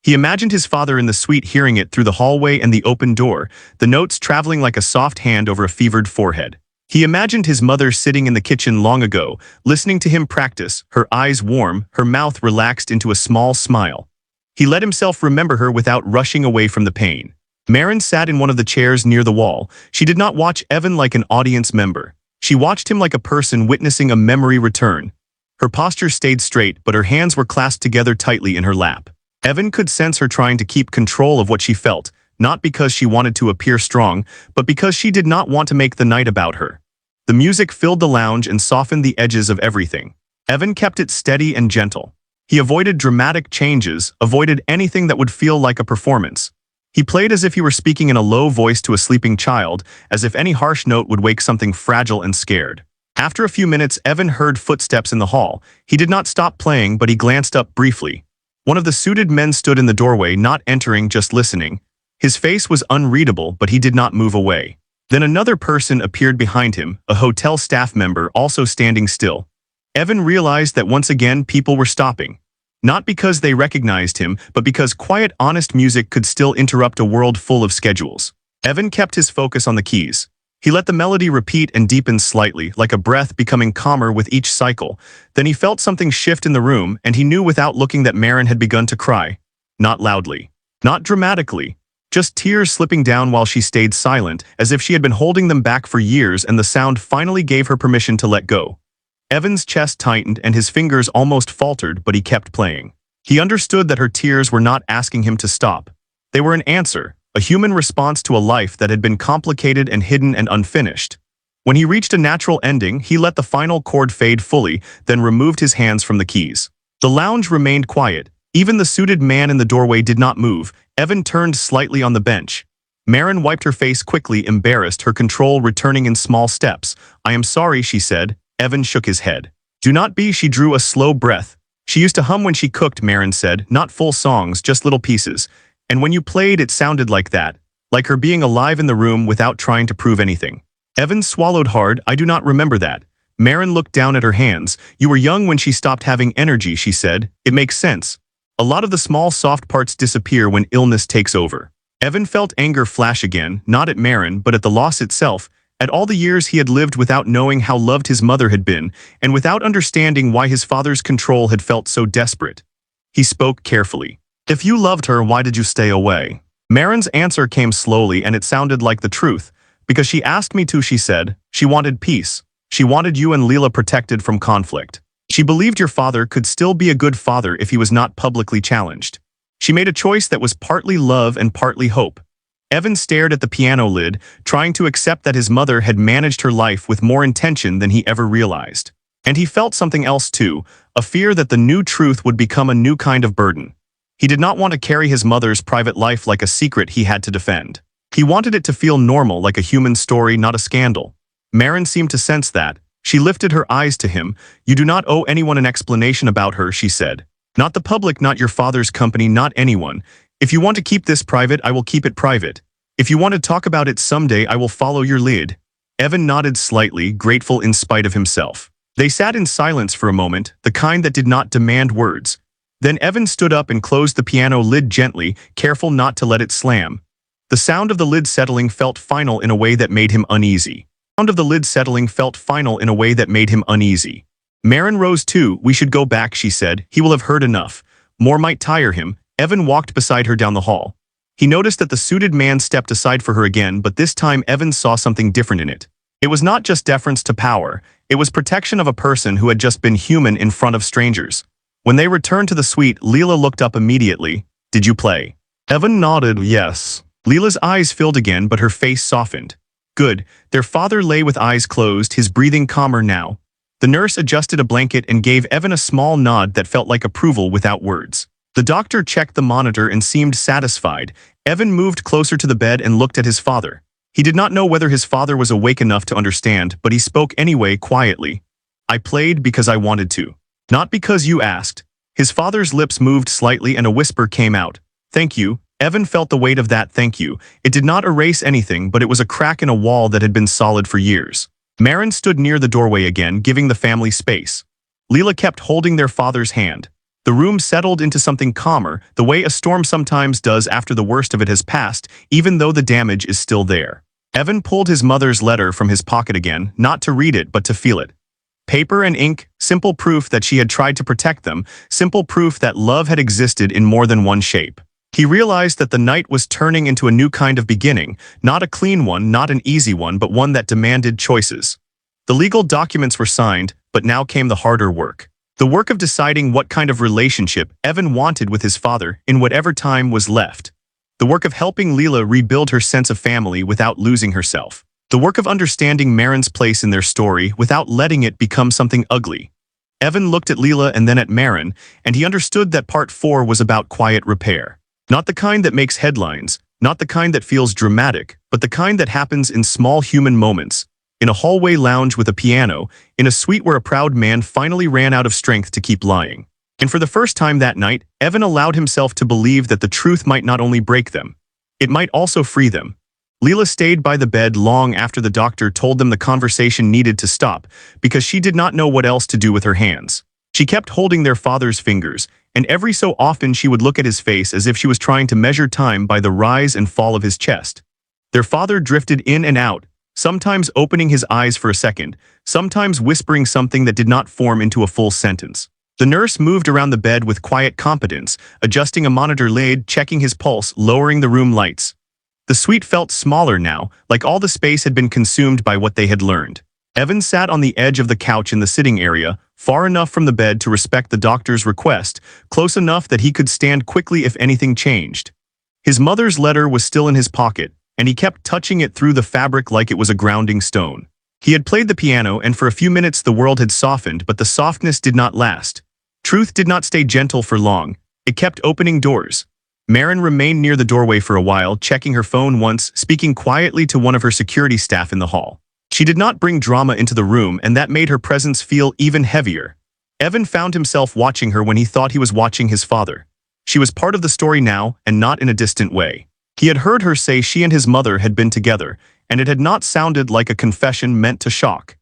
He imagined his father in the suite hearing it through the hallway and the open door, the notes traveling like a soft hand over a fevered forehead. He imagined his mother sitting in the kitchen long ago, listening to him practice, her eyes warm, her mouth relaxed into a small smile. He let himself remember her without rushing away from the pain. Maren sat in one of the chairs near the wall. She did not watch Evan like an audience member. She watched him like a person witnessing a memory return. Her posture stayed straight, but her hands were clasped together tightly in her lap. Evan could sense her trying to keep control of what she felt, not because she wanted to appear strong, but because she did not want to make the night about her. The music filled the lounge and softened the edges of everything. Evan kept it steady and gentle. He avoided dramatic changes, avoided anything that would feel like a performance. He played as if he were speaking in a low voice to a sleeping child, as if any harsh note would wake something fragile and scared. After a few minutes, Evan heard footsteps in the hall. He did not stop playing, but he glanced up briefly. One of the suited men stood in the doorway, not entering, just listening. His face was unreadable, but he did not move away. Then another person appeared behind him, a hotel staff member also standing still. Evan realized that once again people were stopping. Not because they recognized him, but because quiet, honest music could still interrupt a world full of schedules. Evan kept his focus on the keys. He let the melody repeat and deepen slightly, like a breath becoming calmer with each cycle. Then he felt something shift in the room, and he knew without looking that Maren had begun to cry. Not loudly. Not dramatically. Just tears slipping down while she stayed silent, as if she had been holding them back for years, and the sound finally gave her permission to let go. Evan's chest tightened and his fingers almost faltered, but he kept playing. He understood that her tears were not asking him to stop. They were an answer, a human response to a life that had been complicated and hidden and unfinished. When he reached a natural ending, he let the final chord fade fully, then removed his hands from the keys. The lounge remained quiet. Even the suited man in the doorway did not move. Evan turned slightly on the bench. Maren wiped her face quickly, embarrassed, her control returning in small steps. "I am sorry," she said. Evan shook his head. "Do not be." She drew a slow breath. "She used to hum when she cooked," Maren said. "Not full songs, just little pieces. And when you played, it sounded like that. Like her being alive in the room without trying to prove anything." Evan swallowed hard. "I do not remember that." Maren looked down at her hands. "You were young when she stopped having energy," she said. "It makes sense. A lot of the small soft parts disappear when illness takes over." Evan felt anger flash again, not at Maren, but at the loss itself, at all the years he had lived without knowing how loved his mother had been, and without understanding why his father's control had felt so desperate. He spoke carefully. "If you loved her, why did you stay away?" Maren's answer came slowly, and it sounded like the truth. "Because she asked me to," she said. "She wanted peace. She wanted you and Leela protected from conflict. She believed your father could still be a good father if he was not publicly challenged. She made a choice that was partly love and partly hope." Evan stared at the piano lid, trying to accept that his mother had managed her life with more intention than he ever realized. And he felt something else too, a fear that the new truth would become a new kind of burden. He did not want to carry his mother's private life like a secret he had to defend. He wanted it to feel normal, like a human story, not a scandal. Maren seemed to sense that. She lifted her eyes to him. "You do not owe anyone an explanation about her," she said. "Not the public, not your father's company, not anyone. If you want to keep this private, I will keep it private. If you want to talk about it someday, I will follow your lead." Evan nodded slightly, grateful in spite of himself. They sat in silence for a moment, the kind that did not demand words. Then Evan stood up and closed the piano lid gently, careful not to let it slam. The sound of the lid settling felt final in a way that made him uneasy. Maren rose too. "We should go back," she said. "He will have heard enough. More might tire him." Evan walked beside her down the hall. He noticed that the suited man stepped aside for her again, but this time Evan saw something different in it. It was not just deference to power. It was protection of a person who had just been human in front of strangers. When they returned to the suite, Leela looked up immediately. "Did you play?" Evan nodded, "Yes." Leela's eyes filled again, but her face softened. "Good." Their father lay with eyes closed, his breathing calmer now. The nurse adjusted a blanket and gave Evan a small nod that felt like approval without words. The doctor checked the monitor and seemed satisfied. Evan moved closer to the bed and looked at his father. He did not know whether his father was awake enough to understand, but he spoke anyway, quietly. "I played because I wanted to. Not because you asked." His father's lips moved slightly and a whisper came out. "Thank you." Evan felt the weight of that thank you. It did not erase anything, but it was a crack in a wall that had been solid for years. Marin stood near the doorway again, giving the family space. Leela kept holding their father's hand. The room settled into something calmer, the way a storm sometimes does after the worst of it has passed, even though the damage is still there. Evan pulled his mother's letter from his pocket again, not to read it but to feel it. Paper and ink, simple proof that she had tried to protect them, simple proof that love had existed in more than one shape. He realized that the night was turning into a new kind of beginning, not a clean one, not an easy one, but one that demanded choices. The legal documents were signed, but now came the harder work. The work of deciding what kind of relationship Evan wanted with his father in whatever time was left. The work of helping Leela rebuild her sense of family without losing herself. The work of understanding Marin's place in their story without letting it become something ugly. Evan looked at Leela and then at Marin, and he understood that part 4 was about quiet repair. Not the kind that makes headlines, not the kind that feels dramatic, but the kind that happens in small human moments. In a hallway lounge with a piano, in a suite where a proud man finally ran out of strength to keep lying. And for the first time that night, Evan allowed himself to believe that the truth might not only break them, it might also free them. Leela stayed by the bed long after the doctor told them the conversation needed to stop, because she did not know what else to do with her hands. She kept holding their father's fingers, and every so often she would look at his face as if she was trying to measure time by the rise and fall of his chest. Their father drifted in and out, sometimes opening his eyes for a second, sometimes whispering something that did not form into a full sentence. The nurse moved around the bed with quiet competence, adjusting a monitor lead, checking his pulse, lowering the room lights. The suite felt smaller now, like all the space had been consumed by what they had learned. Evan sat on the edge of the couch in the sitting area, far enough from the bed to respect the doctor's request, close enough that he could stand quickly if anything changed. His mother's letter was still in his pocket, and he kept touching it through the fabric like it was a grounding stone. He had played the piano, and for a few minutes the world had softened, but the softness did not last. Truth did not stay gentle for long. It kept opening doors. Marin remained near the doorway for a while, checking her phone once, speaking quietly to one of her security staff in the hall. She did not bring drama into the room, and that made her presence feel even heavier. Evan found himself watching her when he thought he was watching his father. She was part of the story now, and not in a distant way. He had heard her say she and his mother had been together, and it had not sounded like a confession meant to shock.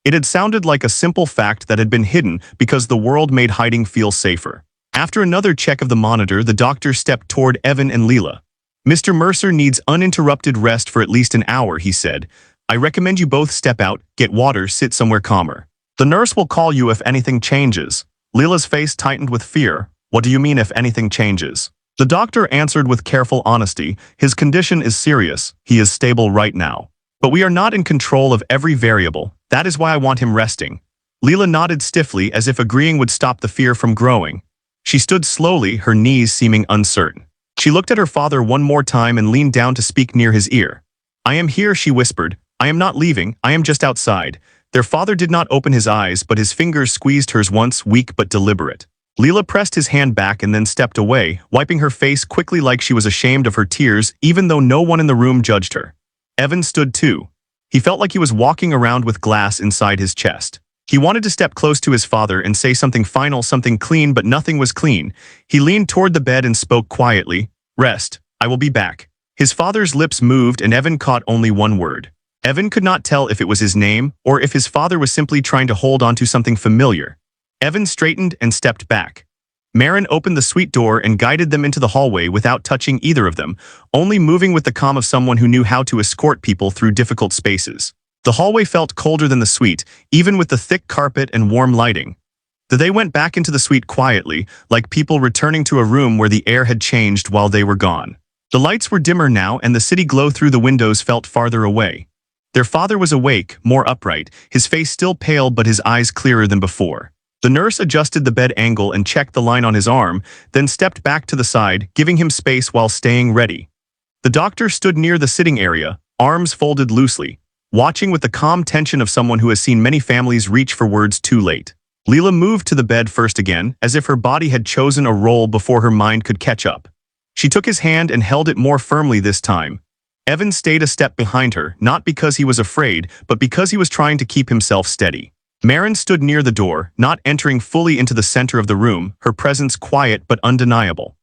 It had sounded like a simple fact that had been hidden because the world made hiding feel safer. After another check of the monitor, the doctor stepped toward Evan and Leela. "Mr. Mercer needs uninterrupted rest for at least an hour," he said. "I recommend you both step out, get water, sit somewhere calmer. The nurse will call you if anything changes." Leela's face tightened with fear. "What do you mean if anything changes?" The doctor answered with careful honesty. "His condition is serious. He is stable right now. But we are not in control of every variable. That is why I want him resting." Leela nodded stiffly as if agreeing would stop the fear from growing. She stood slowly, her knees seeming uncertain. She looked at her father one more time and leaned down to speak near his ear. "I am here," she whispered. "I am not leaving, I am just outside." Their father did not open his eyes, but his fingers squeezed hers once, weak but deliberate. Leela pressed his hand back and then stepped away, wiping her face quickly like she was ashamed of her tears, even though no one in the room judged her. Evan stood too. He felt like he was walking around with glass inside his chest. He wanted to step close to his father and say something final, something clean, but nothing was clean. He leaned toward the bed and spoke quietly. "Rest. I will be back." His father's lips moved and Evan caught only one word. Evan could not tell if it was his name or if his father was simply trying to hold on to something familiar. Evan straightened and stepped back. Marin opened the suite door and guided them into the hallway without touching either of them, only moving with the calm of someone who knew how to escort people through difficult spaces. The hallway felt colder than the suite, even with the thick carpet and warm lighting. They went back into the suite quietly, like people returning to a room where the air had changed while they were gone. The lights were dimmer now and the city glow through the windows felt farther away. Their father was awake, more upright, his face still pale but his eyes clearer than before. The nurse adjusted the bed angle and checked the line on his arm, then stepped back to the side, giving him space while staying ready. The doctor stood near the sitting area, arms folded loosely, watching with the calm tension of someone who has seen many families reach for words too late. Leela moved to the bed first again, as if her body had chosen a role before her mind could catch up. She took his hand and held it more firmly this time. Evan stayed a step behind her, not because he was afraid, but because he was trying to keep himself steady. Marin stood near the door, not entering fully into the center of the room, her presence quiet but undeniable.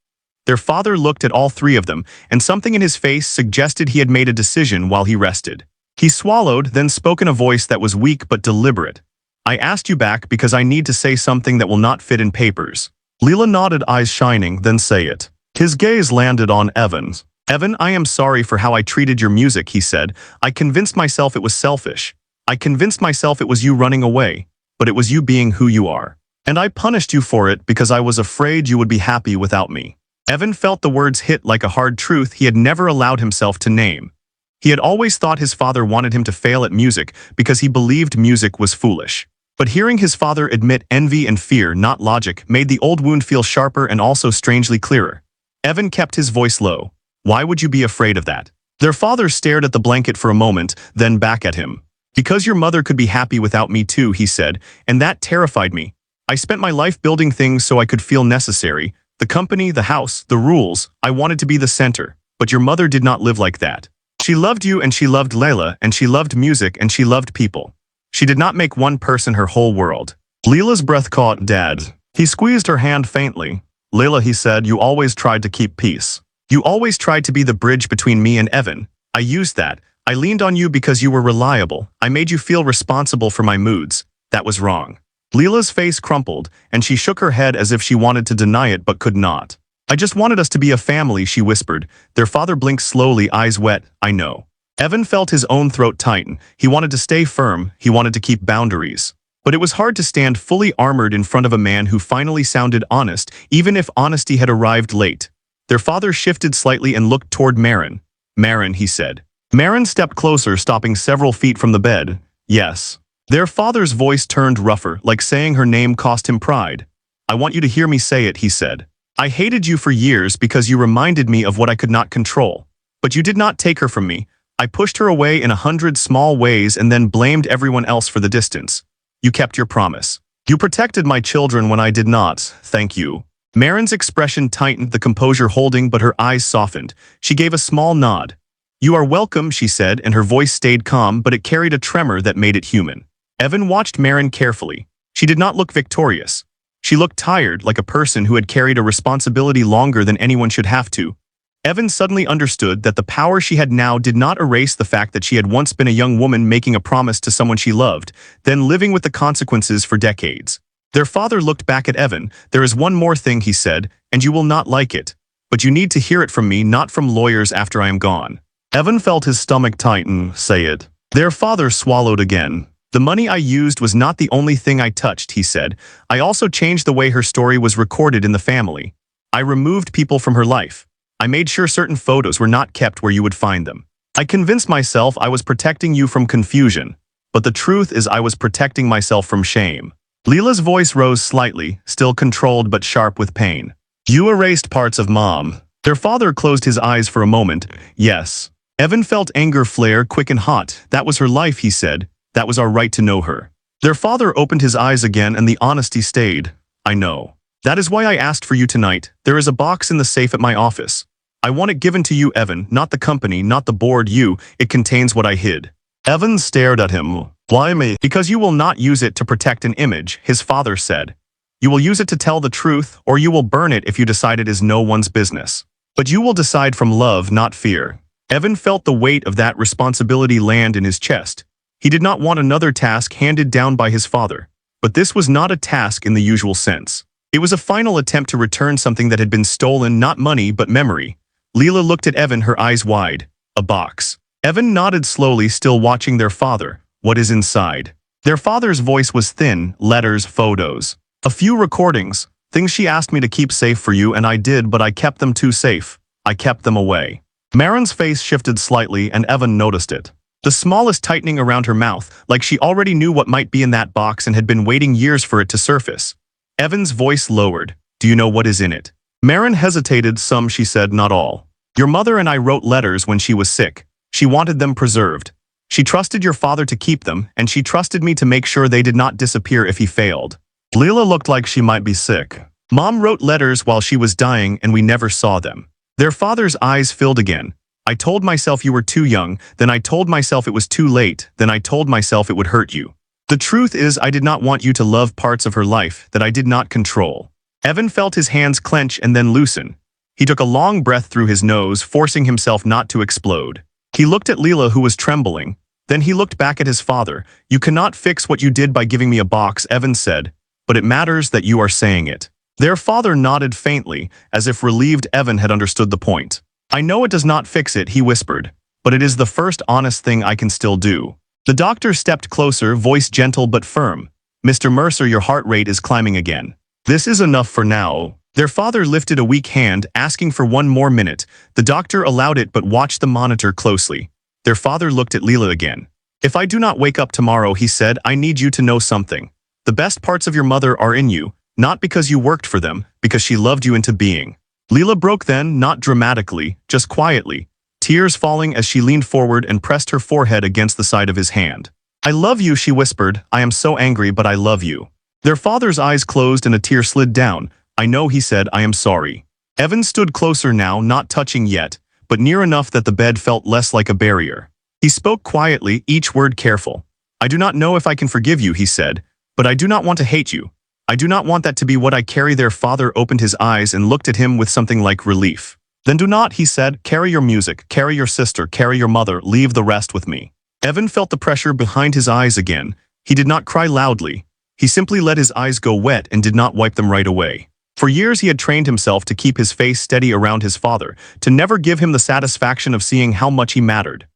Their father looked at all three of them, and something in his face suggested he had made a decision while he rested. He swallowed, then spoke in a voice that was weak but deliberate. "I asked you back because I need to say something that will not fit in papers." Leela nodded, eyes shining, "Then say it." His gaze landed on Evan's. "Evan, I am sorry for how I treated your music," he said. "I convinced myself it was selfish. I convinced myself it was you running away, but it was you being who you are. And I punished you for it because I was afraid you would be happy without me." Evan felt the words hit like a hard truth he had never allowed himself to name. He had always thought his father wanted him to fail at music because he believed music was foolish. But hearing his father admit envy and fear, not logic, made the old wound feel sharper and also strangely clearer. Evan kept his voice low. "Why would you be afraid of that?" Their father stared at the blanket for a moment, then back at him. "Because your mother could be happy without me too," he said, "and that terrified me. I spent my life building things so I could feel necessary. The company, the house, the rules. I wanted to be the center. But your mother did not live like that. She loved you and she loved Layla and she loved music and she loved people. She did not make one person her whole world." Leela's breath caught. "Dad." He squeezed her hand faintly. "Layla," he said, "you always tried to keep peace. You always tried to be the bridge between me and Evan. I used that. I leaned on you because you were reliable. I made you feel responsible for my moods. That was wrong." Leela's face crumpled, and she shook her head as if she wanted to deny it but could not. "I just wanted us to be a family," she whispered. Their father blinked slowly, eyes wet. "I know." Evan felt his own throat tighten. He wanted to stay firm. He wanted to keep boundaries. But it was hard to stand fully armored in front of a man who finally sounded honest, even if honesty had arrived late. Their father shifted slightly and looked toward Marin. "Marin," he said. Marin stepped closer, stopping several feet from the bed. "Yes." Their father's voice turned rougher, like saying her name cost him pride. "I want you to hear me say it," he said. "I hated you for years because you reminded me of what I could not control. But you did not take her from me. I pushed her away in 100 small ways and then blamed everyone else for the distance. You kept your promise. You protected my children when I did not. Thank you." Marin's expression tightened, the composure holding, but her eyes softened. She gave a small nod. "You are welcome," she said, and her voice stayed calm, but it carried a tremor that made it human. Evan watched Marin carefully. She did not look victorious. She looked tired, like a person who had carried a responsibility longer than anyone should have to. Evan suddenly understood that the power she had now did not erase the fact that she had once been a young woman making a promise to someone she loved, then living with the consequences for decades. Their father looked back at Evan. "There is one more thing," he said, "and you will not like it. But you need to hear it from me, not from lawyers after I am gone." Evan felt his stomach tighten. "Say it." Their father swallowed again. "The money I used was not the only thing I touched," he said. "I also changed the way her story was recorded in the family. I removed people from her life. I made sure certain photos were not kept where you would find them. I convinced myself I was protecting you from confusion. But the truth is I was protecting myself from shame." Leela's voice rose slightly, still controlled but sharp with pain. "You erased parts of Mom." Their father closed his eyes for a moment. "Yes." Evan felt anger flare, quick and hot. "That was her life," he said. "That was our right to know her." Their father opened his eyes again and the honesty stayed. "I know. That is why I asked for you tonight. There is a box in the safe at my office. I want it given to you, Evan, not the company, not the board, you. It contains what I hid." Evan stared at him. "Why me?" "Because you will not use it to protect an image," his father said. "You will use it to tell the truth, or you will burn it if you decide it is no one's business. But you will decide from love, not fear." Evan felt the weight of that responsibility land in his chest. He did not want another task handed down by his father. But this was not a task in the usual sense. It was a final attempt to return something that had been stolen, not money, but memory. Leela looked at Evan, her eyes wide. "A box." Evan nodded slowly, still watching their father. "What is inside?" Their father's voice was thin, letters, photos. "A few recordings, things she asked me to keep safe for you, and I did, but I kept them too safe. I kept them away." Marin's face shifted slightly, and Evan noticed it. The smallest tightening around her mouth, like she already knew what might be in that box and had been waiting years for it to surface. Evan's voice lowered. "Do you know what is in it?" Marin hesitated. "Some," she said, "not all. Your mother and I wrote letters when she was sick. She wanted them preserved. She trusted your father to keep them, and she trusted me to make sure they did not disappear if he failed." Leela looked like she might be sick. "Mom wrote letters while she was dying, and we never saw them." Their father's eyes filled again. "I told myself you were too young, then I told myself it was too late, then I told myself it would hurt you. The truth is I did not want you to love parts of her life that I did not control. Evan felt his hands clench and then loosen. He took a long breath through his nose, forcing himself not to explode. He looked at Leela, who was trembling. Then he looked back at his father. You cannot fix what you did by giving me a box, Evan said, but it matters that you are saying it. Their father nodded faintly, as if relieved Evan had understood the point. I know it does not fix it, he whispered, but it is the first honest thing I can still do. The doctor stepped closer, voice gentle but firm. Mr. Mercer, your heart rate is climbing again. This is enough for now. Their father lifted a weak hand, asking for one more minute. The doctor allowed it but watched the monitor closely. Their father looked at Leela again. If I do not wake up tomorrow, he said, I need you to know something. The best parts of your mother are in you, not because you worked for them, because she loved you into being. Leela broke then, not dramatically, just quietly, tears falling as she leaned forward and pressed her forehead against the side of his hand. I love you, she whispered. I am so angry, but I love you. Their father's eyes closed and a tear slid down. I know, he said, I am sorry. Evan stood closer now, not touching yet, but near enough that the bed felt less like a barrier. He spoke quietly, each word careful. I do not know if I can forgive you, he said, but I do not want to hate you. I do not want that to be what I carry. Their father opened his eyes and looked at him with something like relief. Then do not, he said, carry your music, carry your sister, carry your mother, leave the rest with me. Evan felt the pressure behind his eyes again. He did not cry loudly. He simply let his eyes go wet and did not wipe them right away. For years he had trained himself to keep his face steady around his father, to never give him the satisfaction of seeing how much he mattered.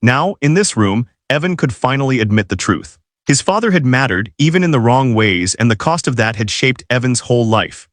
Now, in this room, Evan could finally admit the truth. His father had mattered, even in the wrong ways, and the cost of that had shaped Evan's whole life.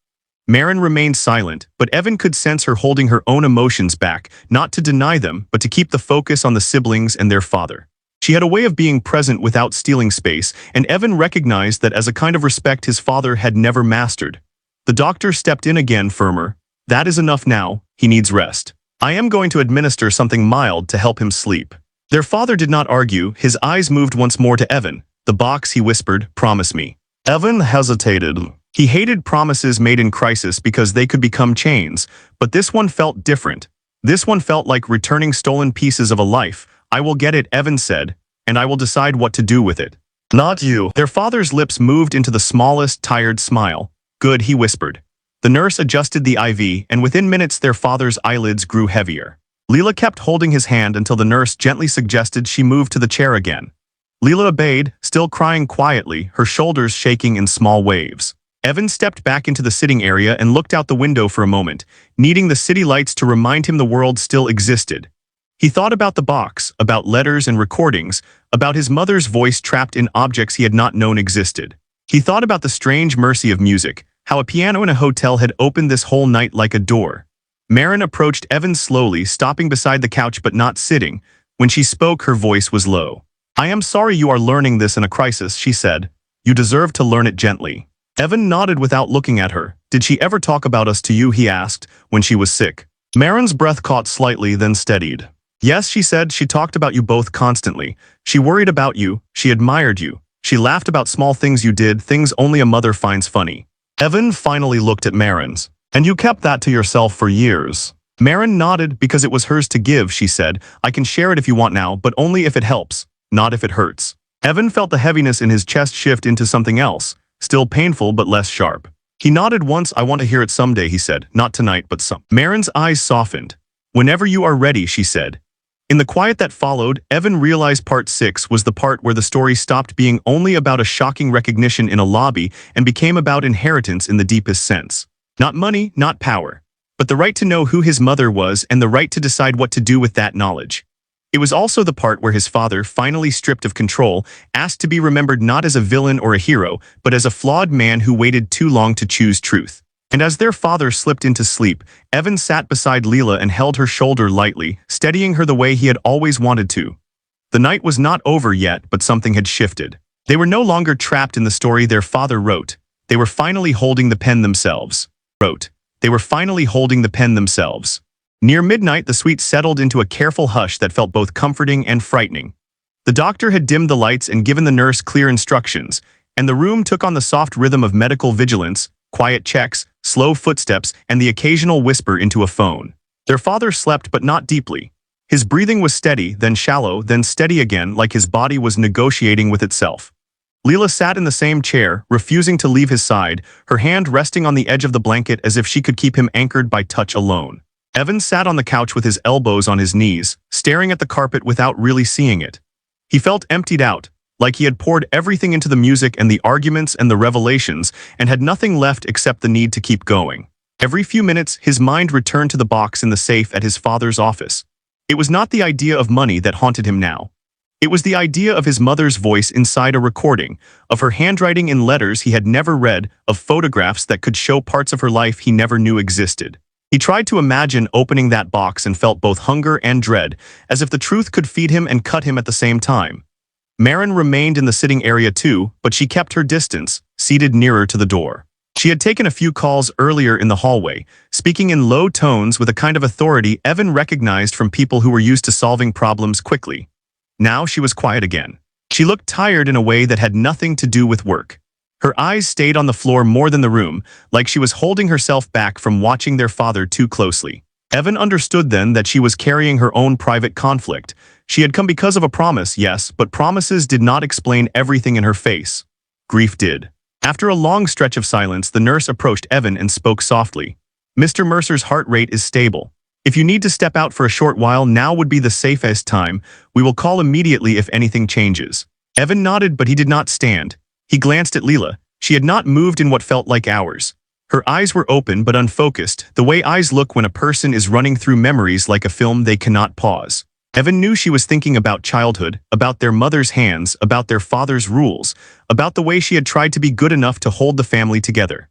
Marin remained silent, but Evan could sense her holding her own emotions back, not to deny them, but to keep the focus on the siblings and their father. She had a way of being present without stealing space, and Evan recognized that as a kind of respect his father had never mastered. The doctor stepped in again, firmer. That is enough now, he needs rest. I am going to administer something mild to help him sleep. Their father did not argue, his eyes moved once more to Evan. The box, he whispered, promise me. Evan hesitated. He hated promises made in crisis because they could become chains, but this one felt different. This one felt like returning stolen pieces of a life. I will get it, Evan said, and I will decide what to do with it. Not you. Their father's lips moved into the smallest, tired smile. Good, he whispered. The nurse adjusted the IV, and within minutes their father's eyelids grew heavier. Leela kept holding his hand until the nurse gently suggested she move to the chair again. Leela obeyed, still crying quietly, her shoulders shaking in small waves. Evan stepped back into the sitting area and looked out the window for a moment, needing the city lights to remind him the world still existed. He thought about the box, about letters and recordings, about his mother's voice trapped in objects he had not known existed. He thought about the strange mercy of music, how a piano in a hotel had opened this whole night like a door. Marin approached Evan slowly, stopping beside the couch but not sitting. When she spoke, her voice was low. I am sorry you are learning this in a crisis, she said. You deserve to learn it gently. Evan nodded without looking at her. Did she ever talk about us to you, he asked, when she was sick. Marin's breath caught slightly, then steadied. Yes, she said, she talked about you both constantly. She worried about you, she admired you. She laughed about small things you did, things only a mother finds funny. Evan finally looked at Marin's. And you kept that to yourself for years. Marin nodded because it was hers to give, she said. I can share it if you want now, but only if it helps. Not if it hurts. Evan felt the heaviness in his chest shift into something else, still painful but less sharp. He nodded once. I want to hear it someday, he said. Not tonight, but some. Marin's eyes softened. Whenever you are ready, she said. In the quiet that followed, Evan realized part 6 was the part where the story stopped being only about a shocking recognition in a lobby and became about inheritance in the deepest sense. Not money, not power, but the right to know who his mother was and the right to decide what to do with that knowledge. It was also the part where his father, finally stripped of control, asked to be remembered not as a villain or a hero, but as a flawed man who waited too long to choose truth. And as their father slipped into sleep, Evan sat beside Leela and held her shoulder lightly, steadying her the way he had always wanted to. The night was not over yet, but something had shifted. They were no longer trapped in the story their father wrote. They were finally holding the pen themselves. They were finally holding the pen themselves. Near midnight, the suite settled into a careful hush that felt both comforting and frightening. The doctor had dimmed the lights and given the nurse clear instructions, and the room took on the soft rhythm of medical vigilance, quiet checks, slow footsteps, and the occasional whisper into a phone. Their father slept, but not deeply. His breathing was steady, then shallow, then steady again, like his body was negotiating with itself. Leela sat in the same chair, refusing to leave his side, her hand resting on the edge of the blanket as if she could keep him anchored by touch alone. Evan sat on the couch with his elbows on his knees, staring at the carpet without really seeing it. He felt emptied out, like he had poured everything into the music and the arguments and the revelations, and had nothing left except the need to keep going. Every few minutes, his mind returned to the box in the safe at his father's office. It was not the idea of money that haunted him now. It was the idea of his mother's voice inside a recording, of her handwriting in letters he had never read, of photographs that could show parts of her life he never knew existed. He tried to imagine opening that box and felt both hunger and dread, as if the truth could feed him and cut him at the same time. Maren remained in the sitting area too, but she kept her distance, seated nearer to the door. She had taken a few calls earlier in the hallway, speaking in low tones with a kind of authority Evan recognized from people who were used to solving problems quickly. Now she was quiet again. She looked tired in a way that had nothing to do with work. Her eyes stayed on the floor more than the room, like she was holding herself back from watching their father too closely. Evan understood then that she was carrying her own private conflict. She had come because of a promise, yes, but promises did not explain everything in her face. Grief did. After a long stretch of silence, the nurse approached Evan and spoke softly. "Mr. Mercer's heart rate is stable. If you need to step out for a short while, now would be the safest time. We will call immediately if anything changes." Evan nodded, but he did not stand. He glanced at Leela. She had not moved in what felt like hours. Her eyes were open but unfocused, the way eyes look when a person is running through memories like a film they cannot pause. Evan knew she was thinking about childhood, about their mother's hands, about their father's rules, about the way she had tried to be good enough to hold the family together.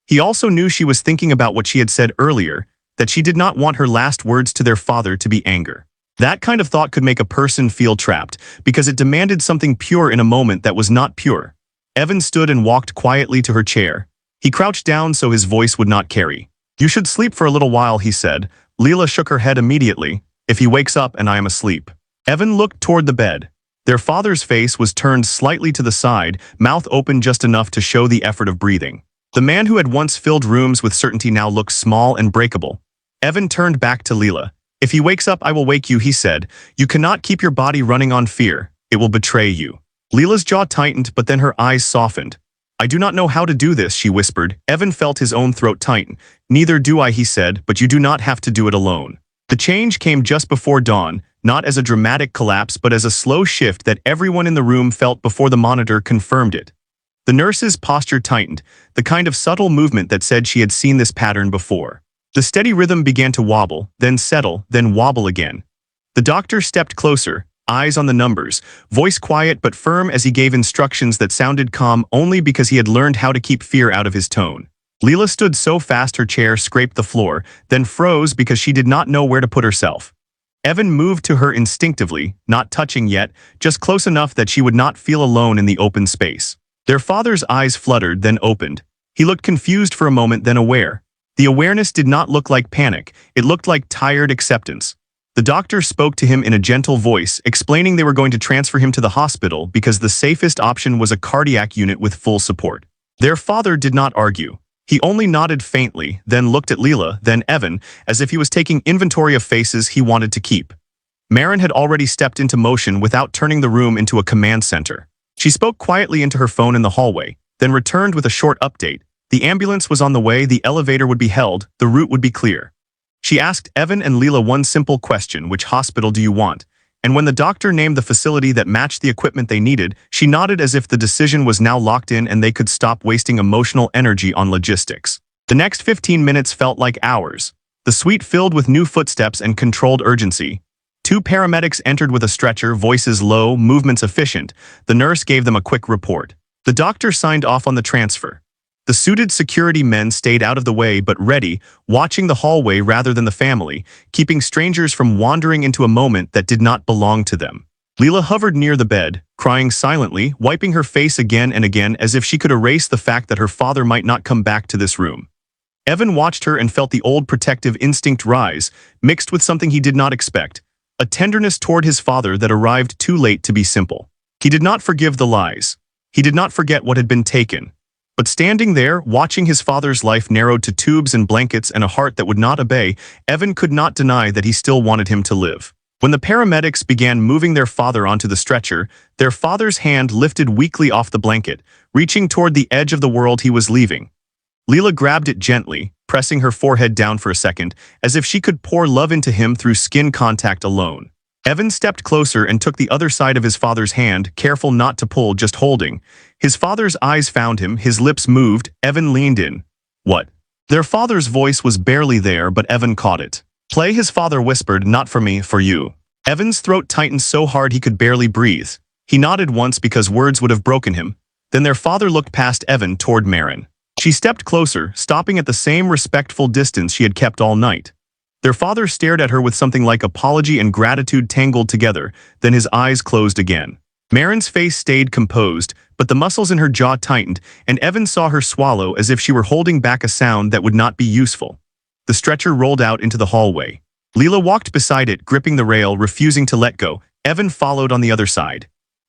He also knew she was thinking about what she had said earlier, that she did not want her last words to their father to be anger. That kind of thought could make a person feel trapped, because it demanded something pure in a moment that was not pure. Evan stood and walked quietly to her chair. He crouched down so his voice would not carry. "You should sleep for a little while," he said. Leela shook her head immediately. "If he wakes up and I am asleep." Evan looked toward the bed. Their father's face was turned slightly to the side, mouth open just enough to show the effort of breathing. The man who had once filled rooms with certainty now looked small and breakable. Evan turned back to Leela. "If he wakes up, I will wake you," he said. "You cannot keep your body running on fear. It will betray you." Leela's jaw tightened, but then her eyes softened. "I do not know how to do this," she whispered. Evan felt his own throat tighten. "Neither do I," he said, "but you do not have to do it alone." The change came just before dawn, not as a dramatic collapse but as a slow shift that everyone in the room felt before the monitor confirmed it. The nurse's posture tightened, the kind of subtle movement that said she had seen this pattern before. The steady rhythm began to wobble, then settle, then wobble again. The doctor stepped closer, eyes on the numbers, voice quiet but firm as he gave instructions that sounded calm only because he had learned how to keep fear out of his tone. Leela stood so fast her chair scraped the floor, then froze because she did not know where to put herself. Evan moved to her instinctively, not touching yet, just close enough that she would not feel alone in the open space. Their father's eyes fluttered, then opened. He looked confused for a moment, then aware. The awareness did not look like panic, it looked like tired acceptance. The doctor spoke to him in a gentle voice, explaining they were going to transfer him to the hospital because the safest option was a cardiac unit with full support. Their father did not argue. He only nodded faintly, then looked at Leela, then Evan, as if he was taking inventory of faces he wanted to keep. Maren had already stepped into motion without turning the room into a command center. She spoke quietly into her phone in the hallway, then returned with a short update. The ambulance was on the way, the elevator would be held, the route would be clear. She asked Evan and Leela one simple question: which hospital do you want? And when the doctor named the facility that matched the equipment they needed, she nodded as if the decision was now locked in and they could stop wasting emotional energy on logistics. The next 15 minutes felt like hours. The suite filled with new footsteps and controlled urgency. 2 paramedics entered with a stretcher, voices low, movements efficient. The nurse gave them a quick report. The doctor signed off on the transfer. The suited security men stayed out of the way but ready, watching the hallway rather than the family, keeping strangers from wandering into a moment that did not belong to them. Leela hovered near the bed, crying silently, wiping her face again and again as if she could erase the fact that her father might not come back to this room. Evan watched her and felt the old protective instinct rise, mixed with something he did not expect, a tenderness toward his father that arrived too late to be simple. He did not forgive the lies. He did not forget what had been taken. But standing there, watching his father's life narrowed to tubes and blankets and a heart that would not obey, Evan could not deny that he still wanted him to live. When the paramedics began moving their father onto the stretcher, their father's hand lifted weakly off the blanket, reaching toward the edge of the world he was leaving. Leela grabbed it gently, pressing her forehead down for a second, as if she could pour love into him through skin contact alone. Evan stepped closer and took the other side of his father's hand, careful not to pull, just holding. His father's eyes found him, his lips moved. Evan leaned in. What? Their father's voice was barely there, but Evan caught it. Play, his father whispered, not for me, for you. Evan's throat tightened so hard he could barely breathe. He nodded once because words would have broken him. Then their father looked past Evan toward Maren. She stepped closer, stopping at the same respectful distance she had kept all night. Their father stared at her with something like apology and gratitude tangled together, then his eyes closed again. Maren's face stayed composed, but the muscles in her jaw tightened, and Evan saw her swallow as if she were holding back a sound that would not be useful. The stretcher rolled out into the hallway. Leela walked beside it, gripping the rail, refusing to let go. Evan followed on the other side.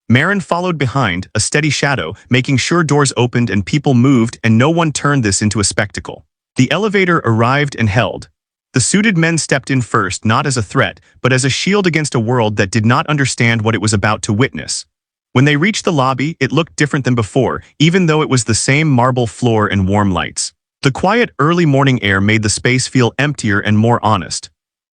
Maren followed behind, a steady shadow, making sure doors opened and people moved and no one turned this into a spectacle. The elevator arrived and held. The suited men stepped in first, not as a threat, but as a shield against a world that did not understand what it was about to witness. When they reached the lobby, it looked different than before, even though it was the same marble floor and warm lights. The quiet, early morning air made the space feel emptier and more honest.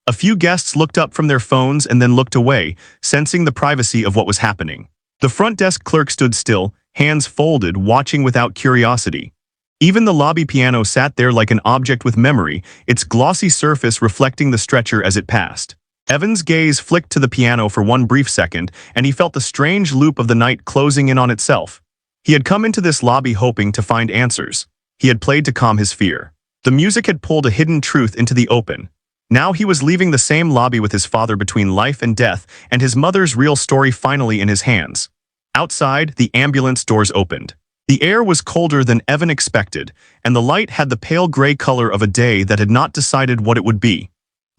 A few guests looked up from their phones and then looked away, sensing the privacy of what was happening. The front desk clerk stood still, hands folded, watching without curiosity. Even the lobby piano sat there like an object with memory, its glossy surface reflecting the stretcher as it passed. Evan's gaze flicked to the piano for one brief second, and he felt the strange loop of the night closing in on itself. He had come into this lobby hoping to find answers. He had played to calm his fear. The music had pulled a hidden truth into the open. Now he was leaving the same lobby with his father between life and death, and his mother's real story finally in his hands. Outside, the ambulance doors opened. The air was colder than Evan expected, and the light had the pale gray color of a day that had not decided what it would be.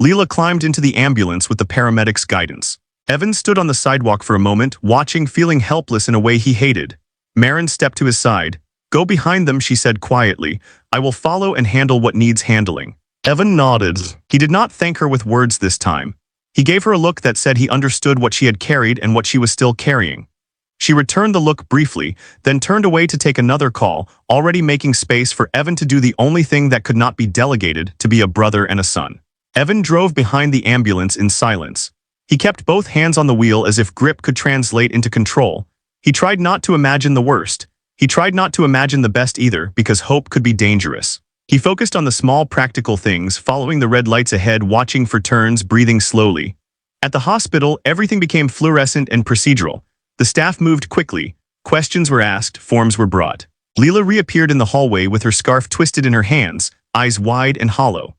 Leela climbed into the ambulance with the paramedics' guidance. Evan stood on the sidewalk for a moment, watching, feeling helpless in a way he hated. Maren stepped to his side. Go behind them, she said quietly. I will follow and handle what needs handling. Evan nodded. He did not thank her with words this time. He gave her a look that said he understood what she had carried and what she was still carrying. She returned the look briefly, then turned away to take another call, already making space for Evan to do the only thing that could not be delegated, to be a brother and a son. Evan drove behind the ambulance in silence. He kept both hands on the wheel as if grip could translate into control. He tried not to imagine the worst. He tried not to imagine the best either, because hope could be dangerous. He focused on the small practical things, following the red lights ahead, watching for turns, breathing slowly. At the hospital, everything became fluorescent and procedural. The staff moved quickly. Questions were asked, forms were brought. Leela reappeared in the hallway with her scarf twisted in her hands, eyes wide and hollow.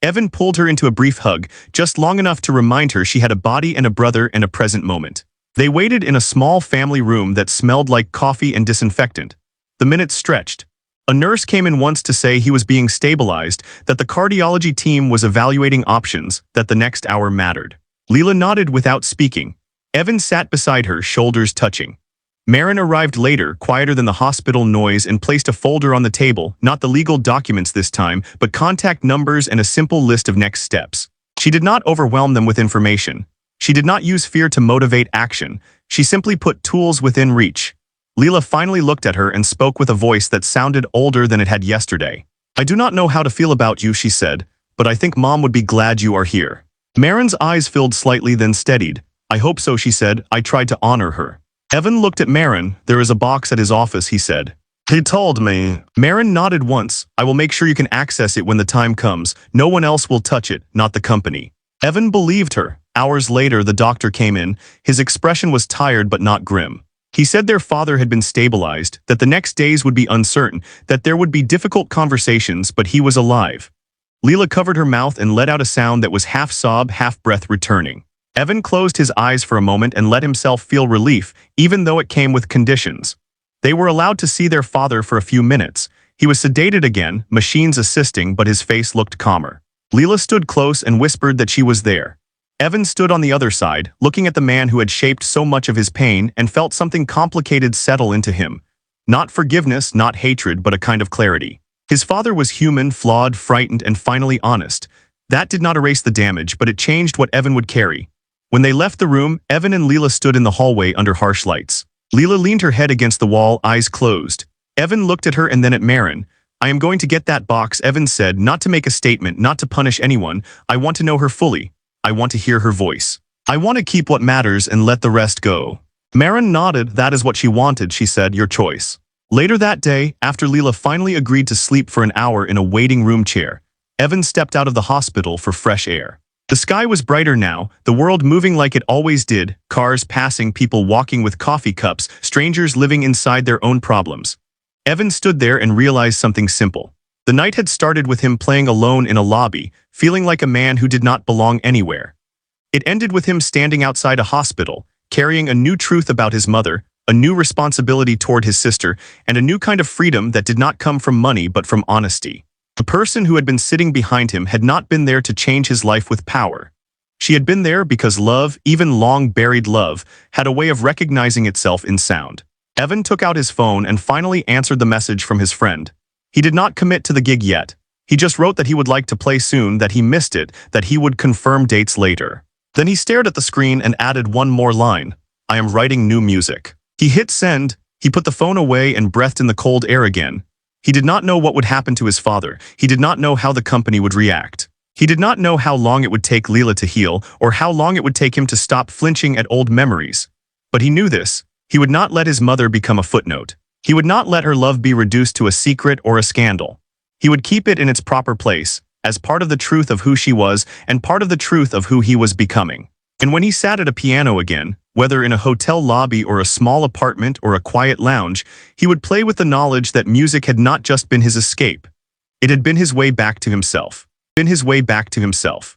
Evan pulled her into a brief hug, just long enough to remind her she had a body and a brother and a present moment. They waited in a small family room that smelled like coffee and disinfectant. The minutes stretched. A nurse came in once to say he was being stabilized, that the cardiology team was evaluating options, that the next hour mattered. Leela nodded without speaking. Evan sat beside her, shoulders touching. Maren arrived later, quieter than the hospital noise, and placed a folder on the table, not the legal documents this time, but contact numbers and a simple list of next steps. She did not overwhelm them with information. She did not use fear to motivate action. She simply put tools within reach. Leela finally looked at her and spoke with a voice that sounded older than it had yesterday. I do not know how to feel about you, she said, but I think Mom would be glad you are here. Maren's eyes filled slightly, then steadied. I hope so, she said. I tried to honor her. Evan looked at Maren. There is a box at his office, he said. He told me. Maren nodded once. I will make sure you can access it when the time comes. No one else will touch it, not the company. Evan believed her. Hours later, the doctor came in. His expression was tired but not grim. He said their father had been stabilized, that the next days would be uncertain, that there would be difficult conversations, but he was alive. Leela covered her mouth and let out a sound that was half sob, half breath returning. Evan closed his eyes for a moment and let himself feel relief, even though it came with conditions. They were allowed to see their father for a few minutes. He was sedated again, machines assisting, but his face looked calmer. Leela stood close and whispered that she was there. Evan stood on the other side, looking at the man who had shaped so much of his pain, and felt something complicated settle into him. Not forgiveness, not hatred, but a kind of clarity. His father was human, flawed, frightened, and finally honest. That did not erase the damage, but it changed what Evan would carry. When they left the room, Evan and Leela stood in the hallway under harsh lights. Leela leaned her head against the wall, eyes closed. Evan looked at her and then at Marin. I am going to get that box, Evan said, not to make a statement, not to punish anyone. I want to know her fully. I want to hear her voice. I want to keep what matters and let the rest go. Marin nodded. That is what she wanted, she said, your choice. Later that day, after Leela finally agreed to sleep for an hour in a waiting room chair, Evan stepped out of the hospital for fresh air. The sky was brighter now, the world moving like it always did, cars passing, people walking with coffee cups, strangers living inside their own problems. Evan stood there and realized something simple. The night had started with him playing alone in a lobby, feeling like a man who did not belong anywhere. It ended with him standing outside a hospital, carrying a new truth about his mother, a new responsibility toward his sister, and a new kind of freedom that did not come from money but from honesty. The person who had been sitting behind him had not been there to change his life with power. She had been there because love, even long-buried love, had a way of recognizing itself in sound. Evan took out his phone and finally answered the message from his friend. He did not commit to the gig yet. He just wrote that he would like to play soon, that he missed it, that he would confirm dates later. Then he stared at the screen and added one more line. I am writing new music. He hit send. He put the phone away and breathed in the cold air again. He did not know what would happen to his father. He did not know how the company would react. He did not know how long it would take Leela to heal or how long it would take him to stop flinching at old memories. But he knew this. He would not let his mother become a footnote. He would not let her love be reduced to a secret or a scandal. He would keep it in its proper place, as part of the truth of who she was and part of the truth of who he was becoming. And when he sat at a piano again, whether in a hotel lobby or a small apartment or a quiet lounge, he would play with the knowledge that music had not just been his escape. It had been his way back to himself. Been his way back to himself.